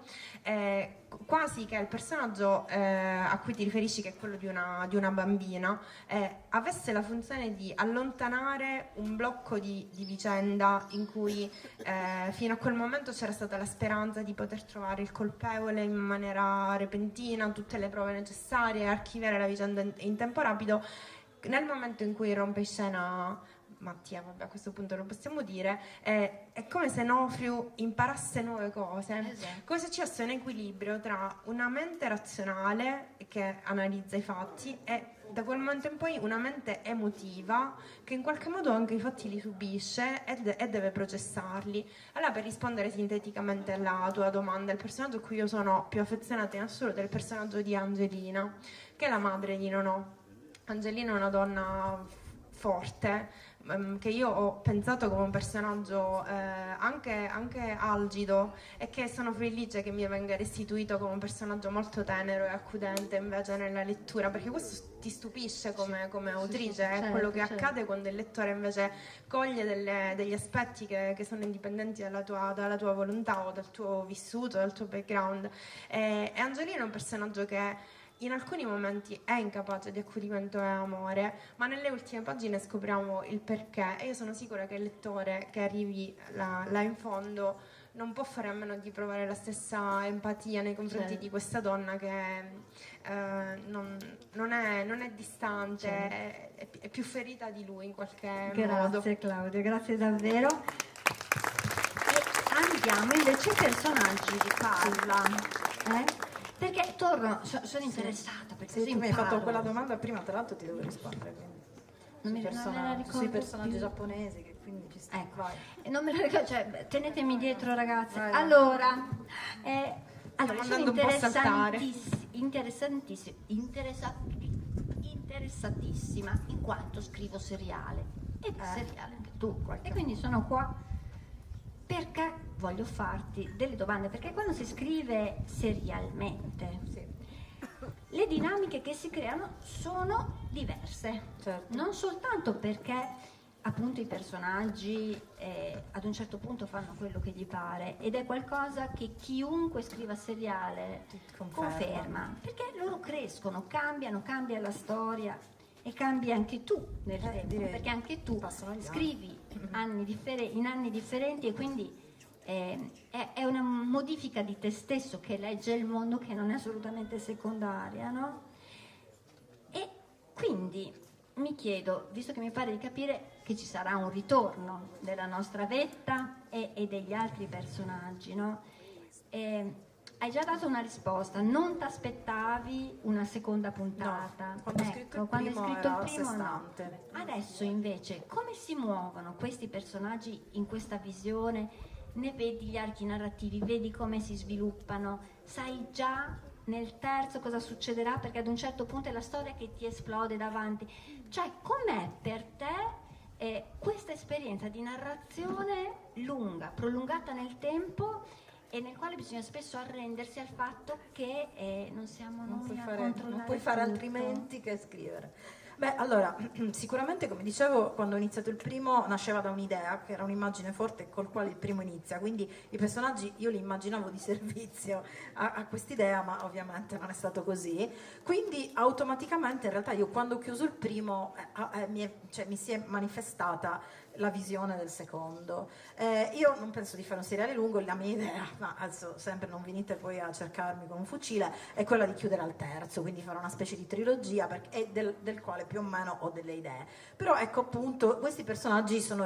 Speaker 2: quasi che il personaggio a cui ti riferisci, che è quello di una bambina, avesse la funzione di allontanare un blocco di vicenda in cui fino a quel momento c'era stata la speranza di poter trovare il colpevole in maniera repentina, tutte le prove necessarie, archiviare la vicenda in tempo rapido. Nel momento in cui rompe scena Mattia, vabbè, a questo punto lo possiamo dire, è come se Onofrio imparasse nuove cose,
Speaker 1: Esatto.
Speaker 2: come se ci fosse un equilibrio tra una mente razionale che analizza i fatti e da quel momento in poi una mente emotiva che in qualche modo anche i fatti li subisce e deve processarli. Allora, per rispondere sinteticamente alla tua domanda, il personaggio a cui io sono più affezionata in assoluto è il personaggio di Angelina, che è la madre di Nonò. Angelina è una donna forte, che io ho pensato come un personaggio anche algido, e che sono felice che mi venga restituito come un personaggio molto tenero e accudente invece nella lettura, perché questo ti stupisce come autrice, è quello che accade quando il lettore invece coglie degli aspetti che sono indipendenti dalla tua volontà o dal tuo vissuto, dal tuo background. E Angelina è un personaggio che in alcuni momenti è incapace di accudimento e amore, ma nelle ultime pagine scopriamo il perché, e io sono sicura che il lettore che arrivi là in fondo non può fare a meno di provare la stessa empatia nei confronti di questa donna che non è distante, è più ferita di lui in qualche modo.
Speaker 4: Grazie Claudia, grazie davvero. E andiamo invece ai personaggi di Paola. Perché sono interessata, perché
Speaker 3: Sì, tu mi hai fatto quella domanda prima, tra l'altro ti devo rispondere. Quindi.
Speaker 4: non me la ricordo
Speaker 3: Sui personaggi
Speaker 4: più.
Speaker 3: giapponesi, che quindi ci sta.
Speaker 4: Ecco,
Speaker 3: Vai.
Speaker 4: e non me la ricordo, cioè, tenetemi dietro ragazze.
Speaker 3: Vai.
Speaker 4: Allora,
Speaker 2: Stiamo
Speaker 4: sono
Speaker 2: andando un po' a saltare.
Speaker 1: Interessatissima in quanto scrivo seriale ed è seriale anche tu,
Speaker 4: e quindi sono qua perché voglio farti delle domande, perché quando si scrive serialmente le dinamiche che si creano sono diverse,
Speaker 3: Certo.
Speaker 4: non soltanto perché appunto i personaggi ad un certo punto fanno quello che gli pare, ed è qualcosa che chiunque scriva seriale conferma, perché loro crescono, cambia la storia e cambia anche tu nel tempo,
Speaker 3: direi.
Speaker 4: perché anche tu
Speaker 3: Passano gli
Speaker 4: scrivi in anni differenti, e quindi è una modifica di te stesso che legge il mondo, che non è assolutamente secondaria, no? E quindi mi chiedo, visto che mi pare di capire che ci sarà un ritorno della nostra Vetta e degli altri personaggi, no? Hai già dato una risposta, non ti aspettavi una seconda puntata.
Speaker 3: No, quando ho scritto il
Speaker 4: quando hai
Speaker 3: primo
Speaker 4: scritto
Speaker 3: era
Speaker 4: il primo,
Speaker 3: a sé
Speaker 4: no.
Speaker 3: stante.
Speaker 4: Adesso invece come si muovono questi personaggi in questa visione? Ne vedi gli archi narrativi, vedi come si sviluppano, sai già nel terzo cosa succederà, perché ad un certo punto è la storia che ti esplode davanti. Cioè, com'è per te questa esperienza di narrazione lunga, prolungata nel tempo, e nel quale bisogna spesso arrendersi al fatto che non siamo noi a controllare
Speaker 3: non puoi fare
Speaker 4: tutto.
Speaker 3: altrimenti che scrivere. Beh, allora, sicuramente, come dicevo, quando ho iniziato il primo nasceva da un'idea, che era un'immagine forte col quale il primo inizia, quindi i personaggi io li immaginavo di servizio a quest'idea, ma ovviamente non è stato così. Quindi automaticamente, in realtà, io quando ho chiuso il primo mi si è manifestata la visione del secondo. Io non penso di fare un seriale lungo, la mia idea, ma adesso sempre non venite poi a cercarmi con un fucile, è quella di chiudere al terzo, quindi fare una specie di trilogia del quale più o meno ho delle idee. Però ecco appunto, questi personaggi sono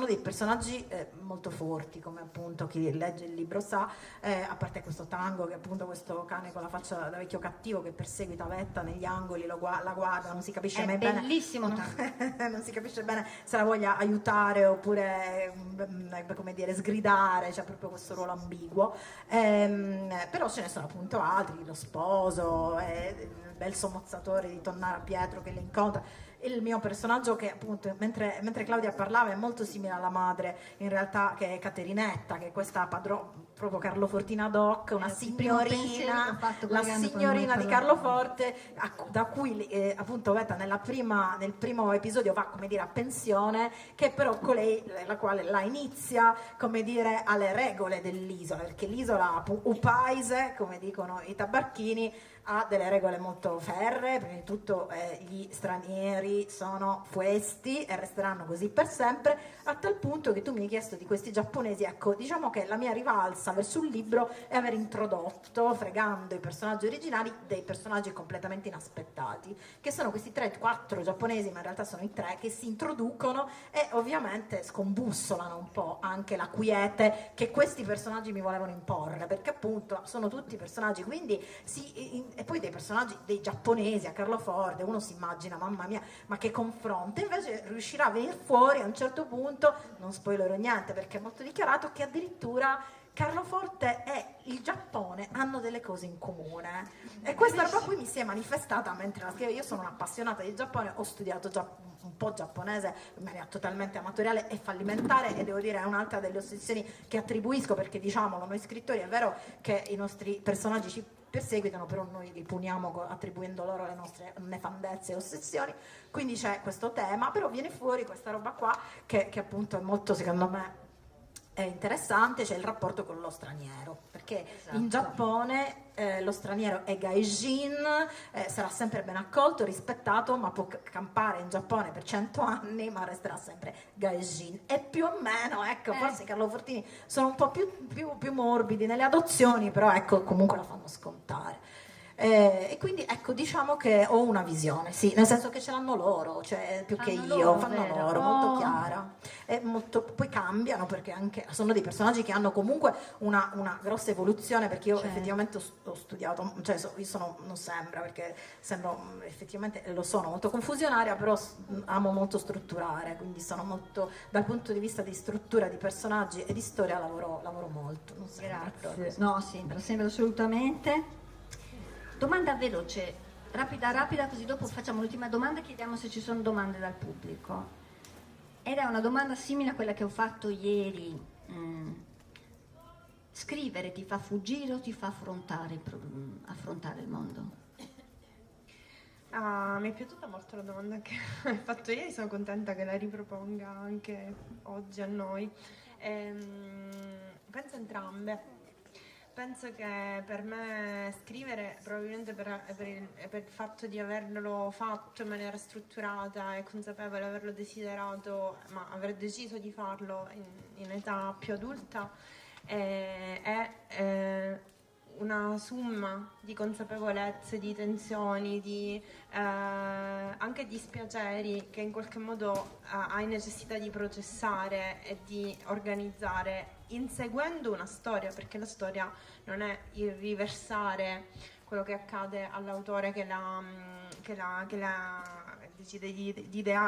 Speaker 3: dei personaggi molto forti, come appunto chi legge il libro sa, a parte questo Tango, che è appunto questo cane con la faccia da vecchio cattivo che perseguita Vetta negli angoli, la guarda, non si capisce mai bene.
Speaker 1: È bellissimo Tango.
Speaker 3: Non si capisce bene se la voglia aiutare oppure come dire sgridare, c'è proprio questo ruolo ambiguo. Però ce ne sono appunto altri, lo sposo, il bel sommozzatore di Tonnara Pietro che li incontra. Il mio personaggio che appunto mentre Claudia parlava è molto simile alla madre in realtà, che è Caterinetta, che è questa proprio Carlo Fortina Doc, una signorina, la signorina di Carlo Forte, da cui appunto Vetta nel primo episodio va come dire a pensione, che è però colei la quale la inizia come dire alle regole dell'isola, perché l'isola Upaise, come dicono i tabacchini, ha delle regole molto ferree. Prima di tutto gli stranieri sono fuesti e resteranno così per sempre, a tal punto che tu mi hai chiesto di questi giapponesi. Ecco, diciamo che la mia rivalsa verso il libro è aver introdotto, fregando i personaggi originali, dei personaggi completamente inaspettati, che sono questi 3-4 giapponesi, ma in realtà sono i 3 che si introducono e ovviamente scombussolano un po' anche la quiete che questi personaggi mi volevano imporre, perché appunto sono tutti personaggi, quindi e poi dei personaggi dei giapponesi a Carlo Forte, uno si immagina, mamma mia, ma che confronto, invece riuscirà a venire fuori a un certo punto, non spoilerò niente perché è molto dichiarato, che addirittura Carlo Forte e il Giappone hanno delle cose in comune, e questa roba qui mi si è manifestata mentre la scrivevo. Io sono un'appassionata di Giappone, ho studiato già un po' giapponese in maniera totalmente amatoriale e fallimentare, e devo dire è un'altra delle ossessioni che attribuisco, perché diciamolo, noi scrittori è vero che i nostri personaggi ci perseguitano, però noi li puniamo attribuendo loro le nostre nefandezze e ossessioni, quindi c'è questo tema, però viene fuori questa roba qua che appunto è molto, secondo me, è interessante. C'è il rapporto con lo straniero, perché in Giappone lo straniero è gaijin, sarà sempre ben accolto, rispettato, ma può campare in Giappone per 100 anni, ma resterà sempre gaijin. E più o meno, ecco, forse Carlo Fortini sono un po' più morbidi nelle adozioni, però ecco, comunque la fanno scontare. E quindi ecco, diciamo che ho una visione, sì, nel senso che ce l'hanno loro, cioè più che io, fanno loro, molto chiara, e poi cambiano, perché anche sono dei personaggi che hanno comunque una grossa evoluzione, perché io effettivamente ho studiato, cioè non sembra, perché sembro effettivamente, lo sono, molto confusionaria, però amo molto strutturare, quindi sono molto, dal punto di vista di struttura di personaggi e di storia lavoro molto. Non sembra.
Speaker 4: Grazie. No, sembra assolutamente. Domanda veloce, rapida, così dopo facciamo l'ultima domanda e chiediamo se ci sono domande dal pubblico. Ed è una domanda simile a quella che ho fatto ieri. Scrivere ti fa fuggire o ti fa affrontare il mondo?
Speaker 2: Mi è piaciuta molto la domanda che hai fatto ieri, sono contenta che la riproponga anche oggi a noi. Penso entrambe. Penso che per me scrivere, probabilmente per il fatto di averlo fatto in maniera strutturata e consapevole, averlo desiderato, ma aver deciso di farlo in età più adulta, è una somma di consapevolezze, di tensioni, anche di dispiaceri che in qualche modo hai necessità di processare e di organizzare, inseguendo una storia, perché la storia non è il riversare quello che accade all'autore che decide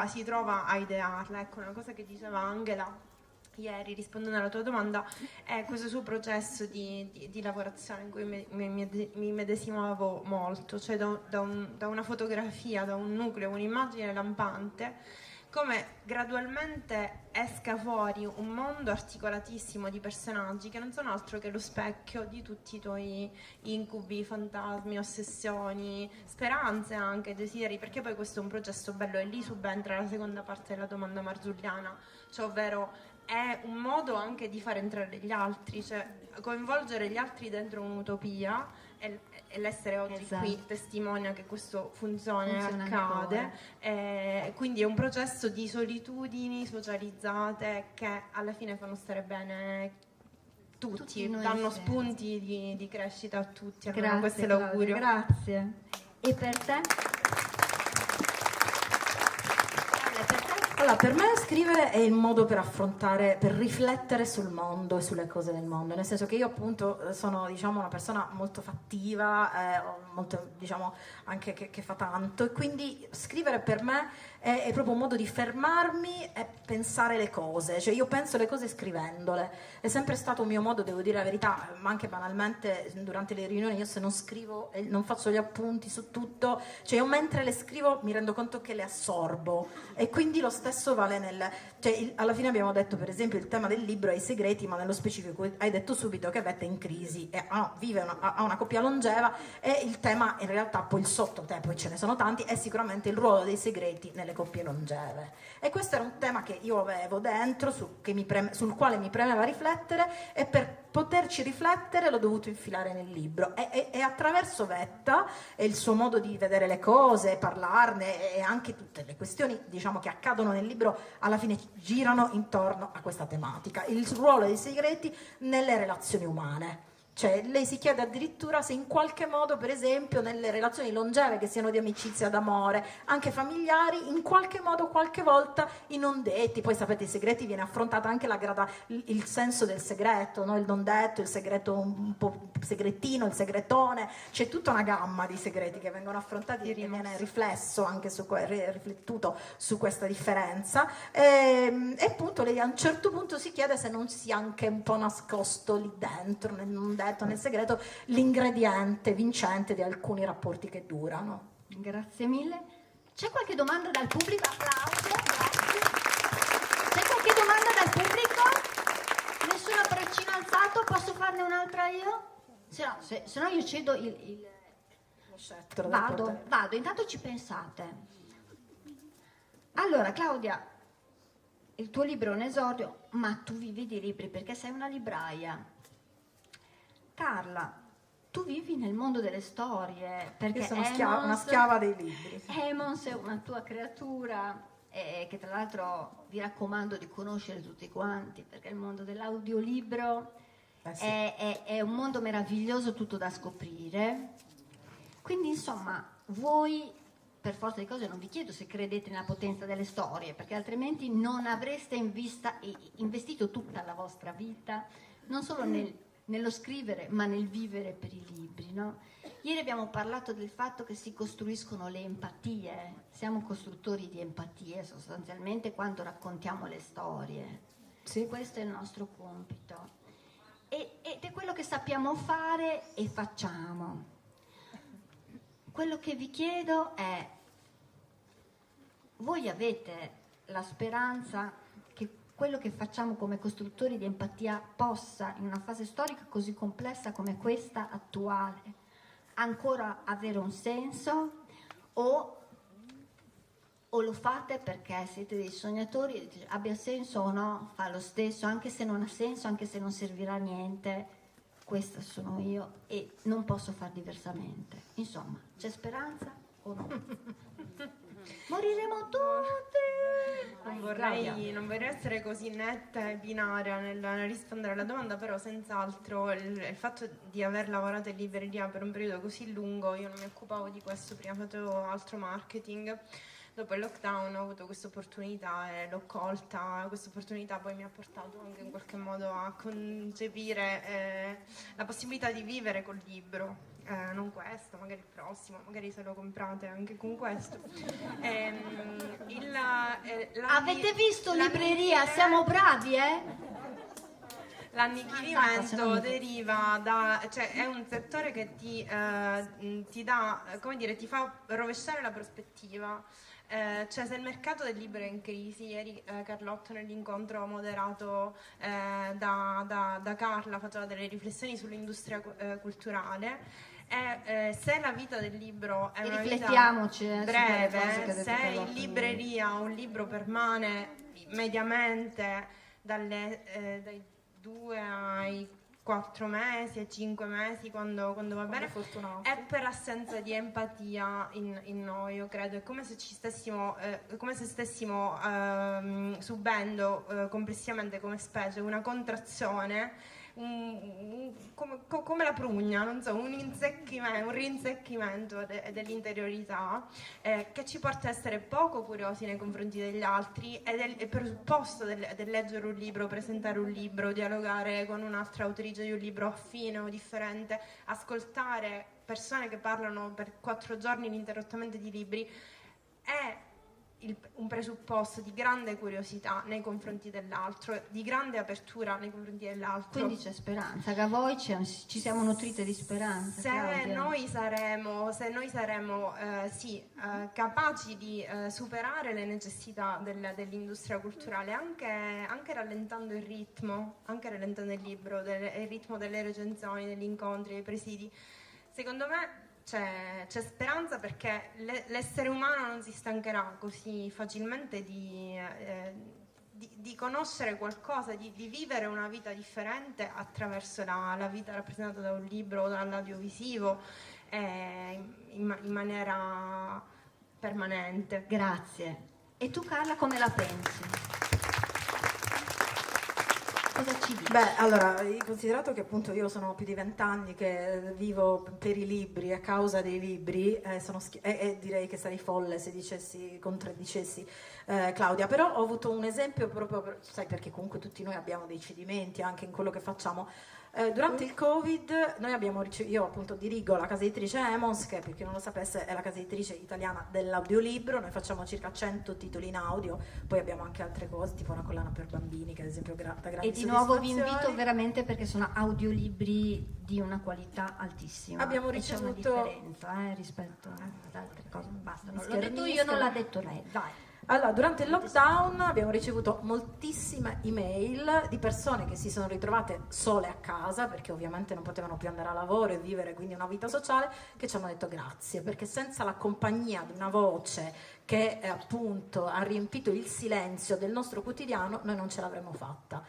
Speaker 2: si trova a idearla. Ecco, una cosa che diceva Angela ieri, rispondendo alla tua domanda, è questo suo processo di lavorazione in cui mi medesimavo molto, cioè da una fotografia, da un nucleo, un'immagine lampante, come gradualmente esca fuori un mondo articolatissimo di personaggi che non sono altro che lo specchio di tutti i tuoi incubi, fantasmi, ossessioni, speranze, anche desideri, perché poi questo è un processo bello, e lì subentra la seconda parte della domanda marzulliana, cioè ovvero è un modo anche di far entrare gli altri, cioè coinvolgere gli altri dentro un'utopia, e l'essere oggi qui testimonia che questo funziona e accade. Quindi è un processo di solitudini socializzate che alla fine fanno stare bene tutti danno spunti di crescita a tutti.
Speaker 4: Grazie,
Speaker 2: questo è l'augurio.
Speaker 4: Grazie. E per te?
Speaker 3: Allora, per me scrivere è il modo per affrontare, per riflettere sul mondo e sulle cose del mondo, nel senso che io appunto sono, diciamo, una persona molto fattiva, molto, diciamo, anche che fa tanto, e quindi scrivere per me è proprio un modo di fermarmi e pensare le cose, cioè io penso le cose scrivendole, è sempre stato un mio modo, devo dire la verità, ma anche banalmente durante le riunioni io se non scrivo e non faccio gli appunti su tutto, cioè io mentre le scrivo mi rendo conto che le assorbo, e quindi lo stesso vale alla fine abbiamo detto per esempio il tema del libro è i segreti, ma nello specifico hai detto subito che Vette è in crisi e ha una coppia longeva, e il tema in realtà poi il sottotema, poi ce ne sono tanti, è sicuramente il ruolo dei segreti nelle coppie longeve, e questo era un tema che io avevo dentro, sul quale mi premeva riflettere, e per poterci riflettere l'ho dovuto infilare nel libro, e attraverso Vetta e il suo modo di vedere le cose, parlarne, e anche tutte le questioni, diciamo, che accadono nel libro alla fine girano intorno a questa tematica, il ruolo dei segreti nelle relazioni umane. Cioè, lei si chiede addirittura se in qualche modo, per esempio, nelle relazioni longeve, che siano di amicizia, d'amore, anche familiari, in qualche modo, qualche volta, i non detti, poi sapete, i segreti viene affrontata anche il senso del segreto, no? Il non detto, il segreto un po' segretino, il segretone, c'è tutta una gamma di segreti che vengono affrontati e viene riflesso anche riflettuto su questa differenza, e appunto lei a un certo punto si chiede se non sia anche un po' nascosto lì dentro, nel non detto, nel segreto, l'ingrediente vincente di alcuni rapporti che durano.
Speaker 4: Grazie mille. C'è qualche domanda dal pubblico? Applauso, grazie. C'è qualche domanda dal pubblico? Nessuno braccino alzato? Posso farne un'altra io? Se no io cedo
Speaker 3: lo scettro.
Speaker 4: Vado, intanto ci pensate. Allora, Claudia, il tuo libro è un esordio, ma tu vivi di libri perché sei una libraia. Carla, tu vivi nel mondo delle storie perché
Speaker 3: io sono una schiava dei libri.
Speaker 4: Emons è una tua creatura che tra l'altro vi raccomando di conoscere tutti quanti, perché il mondo dell'audiolibro sì, è un mondo meraviglioso, tutto da scoprire. Quindi insomma, voi per forza di cose non vi chiedo se credete nella potenza delle storie, perché altrimenti non avreste investito tutta la vostra vita non solo nello scrivere, ma nel vivere per i libri, no? Ieri abbiamo parlato del fatto che si costruiscono le empatie, siamo costruttori di empatie sostanzialmente quando raccontiamo le storie. Sì. Questo è il nostro compito. Ed è quello che sappiamo fare e facciamo. Quello che vi chiedo è: voi avete la speranza che quello che facciamo come costruttori di empatia possa, in una fase storica così complessa come questa attuale, ancora avere un senso, o lo fate perché siete dei sognatori e dite, abbia senso o no, fa lo stesso, anche se non ha senso, anche se non servirà a niente, questa sono io e non posso far diversamente. Insomma, c'è speranza o no? Moriremo tutti!
Speaker 2: Non vorrei essere così netta e binaria nel rispondere alla domanda, però senz'altro il fatto di aver lavorato in libreria per un periodo così lungo, io non mi occupavo di questo, prima facevo altro marketing. Dopo il lockdown ho avuto questa opportunità e l'ho colta. Questa opportunità poi mi ha portato anche in qualche modo a concepire la possibilità di vivere col libro. Non questo, magari il prossimo, magari se lo comprate anche con questo.
Speaker 4: Avete visto libreria? Siamo bravi,
Speaker 2: L'annichilimento deriva cioè è un settore che ti dà, come dire, ti fa rovesciare la prospettiva. Cioè, se il mercato del libro è in crisi, ieri Carlotto nell'incontro moderato da Carla faceva delle riflessioni sull'industria culturale, se la vita del libro è una vita breve, se in libreria un libro permane mediamente dai 2 ai 4 mesi, ai 5 mesi, quando va bene, è per assenza di empatia in noi, io credo. È come se stessimo subendo complessivamente come specie una contrazione, come la prugna, non so, un rinsecchimento dell'interiorità, che ci porta a essere poco curiosi nei confronti degli altri, ed è il presupposto del leggere un libro, presentare un libro, dialogare con un'altra autrice di un libro affine o differente, ascoltare persone che parlano per 4 giorni ininterrottamente di libri, è un presupposto di grande curiosità nei confronti dell'altro, di grande apertura nei confronti dell'altro.
Speaker 4: Quindi c'è speranza, che a voi ci siamo nutrite di speranza.
Speaker 2: Se noi saremo capaci di superare le necessità dell'industria culturale, anche rallentando il ritmo, anche rallentando il ritmo delle recensioni, degli incontri, dei presidi, secondo me c'è speranza, perché l'essere umano non si stancherà così facilmente di conoscere qualcosa, di vivere una vita differente attraverso la vita rappresentata da un libro o dall'audiovisivo, in maniera permanente.
Speaker 4: Grazie. E tu, Carla, come la pensi? Cosa ci dici?
Speaker 3: Beh, allora, considerato che appunto io sono più di 20 anni che vivo per i libri, a causa dei libri, direi che sarei folle se contraddicessi Claudia, però ho avuto un esempio proprio, sai, perché comunque tutti noi abbiamo dei cedimenti anche in quello che facciamo. Durante il Covid noi abbiamo io appunto dirigo la casa editrice Emons, che per chi non lo sapesse è la casa editrice italiana dell'audiolibro. Noi facciamo circa 100 titoli in audio, poi abbiamo anche altre cose tipo una collana per bambini che ad esempio da grandi.
Speaker 4: E di nuovo vi invito veramente, perché sono audiolibri di una qualità altissima.
Speaker 3: Abbiamo
Speaker 4: ricevuto
Speaker 3: ricevuto
Speaker 4: una differenza rispetto ad altre cose. Basta, non l'ho detto io, non l'ha detto lei. Vai.
Speaker 3: Allora, durante il lockdown abbiamo ricevuto moltissime email di persone che si sono ritrovate sole a casa, perché ovviamente non potevano più andare a lavoro e vivere quindi una vita sociale, che ci hanno detto grazie, perché senza la compagnia di una voce che appunto ha riempito il silenzio del nostro quotidiano noi non ce l'avremmo fatta.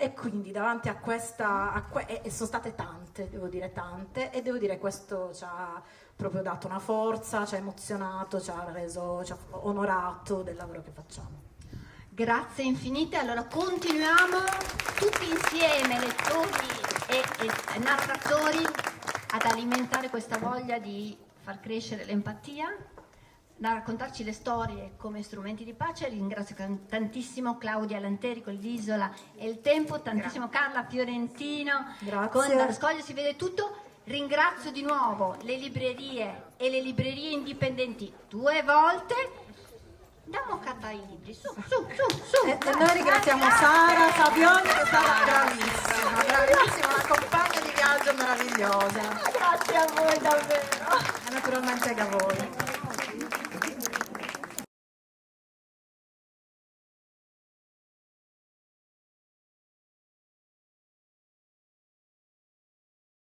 Speaker 3: E quindi davanti a questa, e sono state tante, devo dire tante, e devo dire questo ci ha proprio dato una forza, ci ha emozionato, ci ha onorato del lavoro che facciamo.
Speaker 4: Grazie infinite. Allora continuiamo tutti insieme, lettori e narratori, ad alimentare questa voglia di far crescere l'empatia, da raccontarci le storie come strumenti di pace. Ringrazio tantissimo Claudia Lanteri con l'Isola e il Tempo, tantissimo Carla Fiorentino.
Speaker 3: Grazie.
Speaker 4: Con Dallo Scoglio si vede tutto. Ringrazio di nuovo le librerie e le librerie indipendenti 2 volte. Diamo occhiata ai libri, su.
Speaker 3: E noi ringraziamo Sara Fabioni, che è stata bravissima, una compagna di viaggio meravigliosa.
Speaker 4: Grazie a voi davvero.
Speaker 3: E naturalmente anche a voi.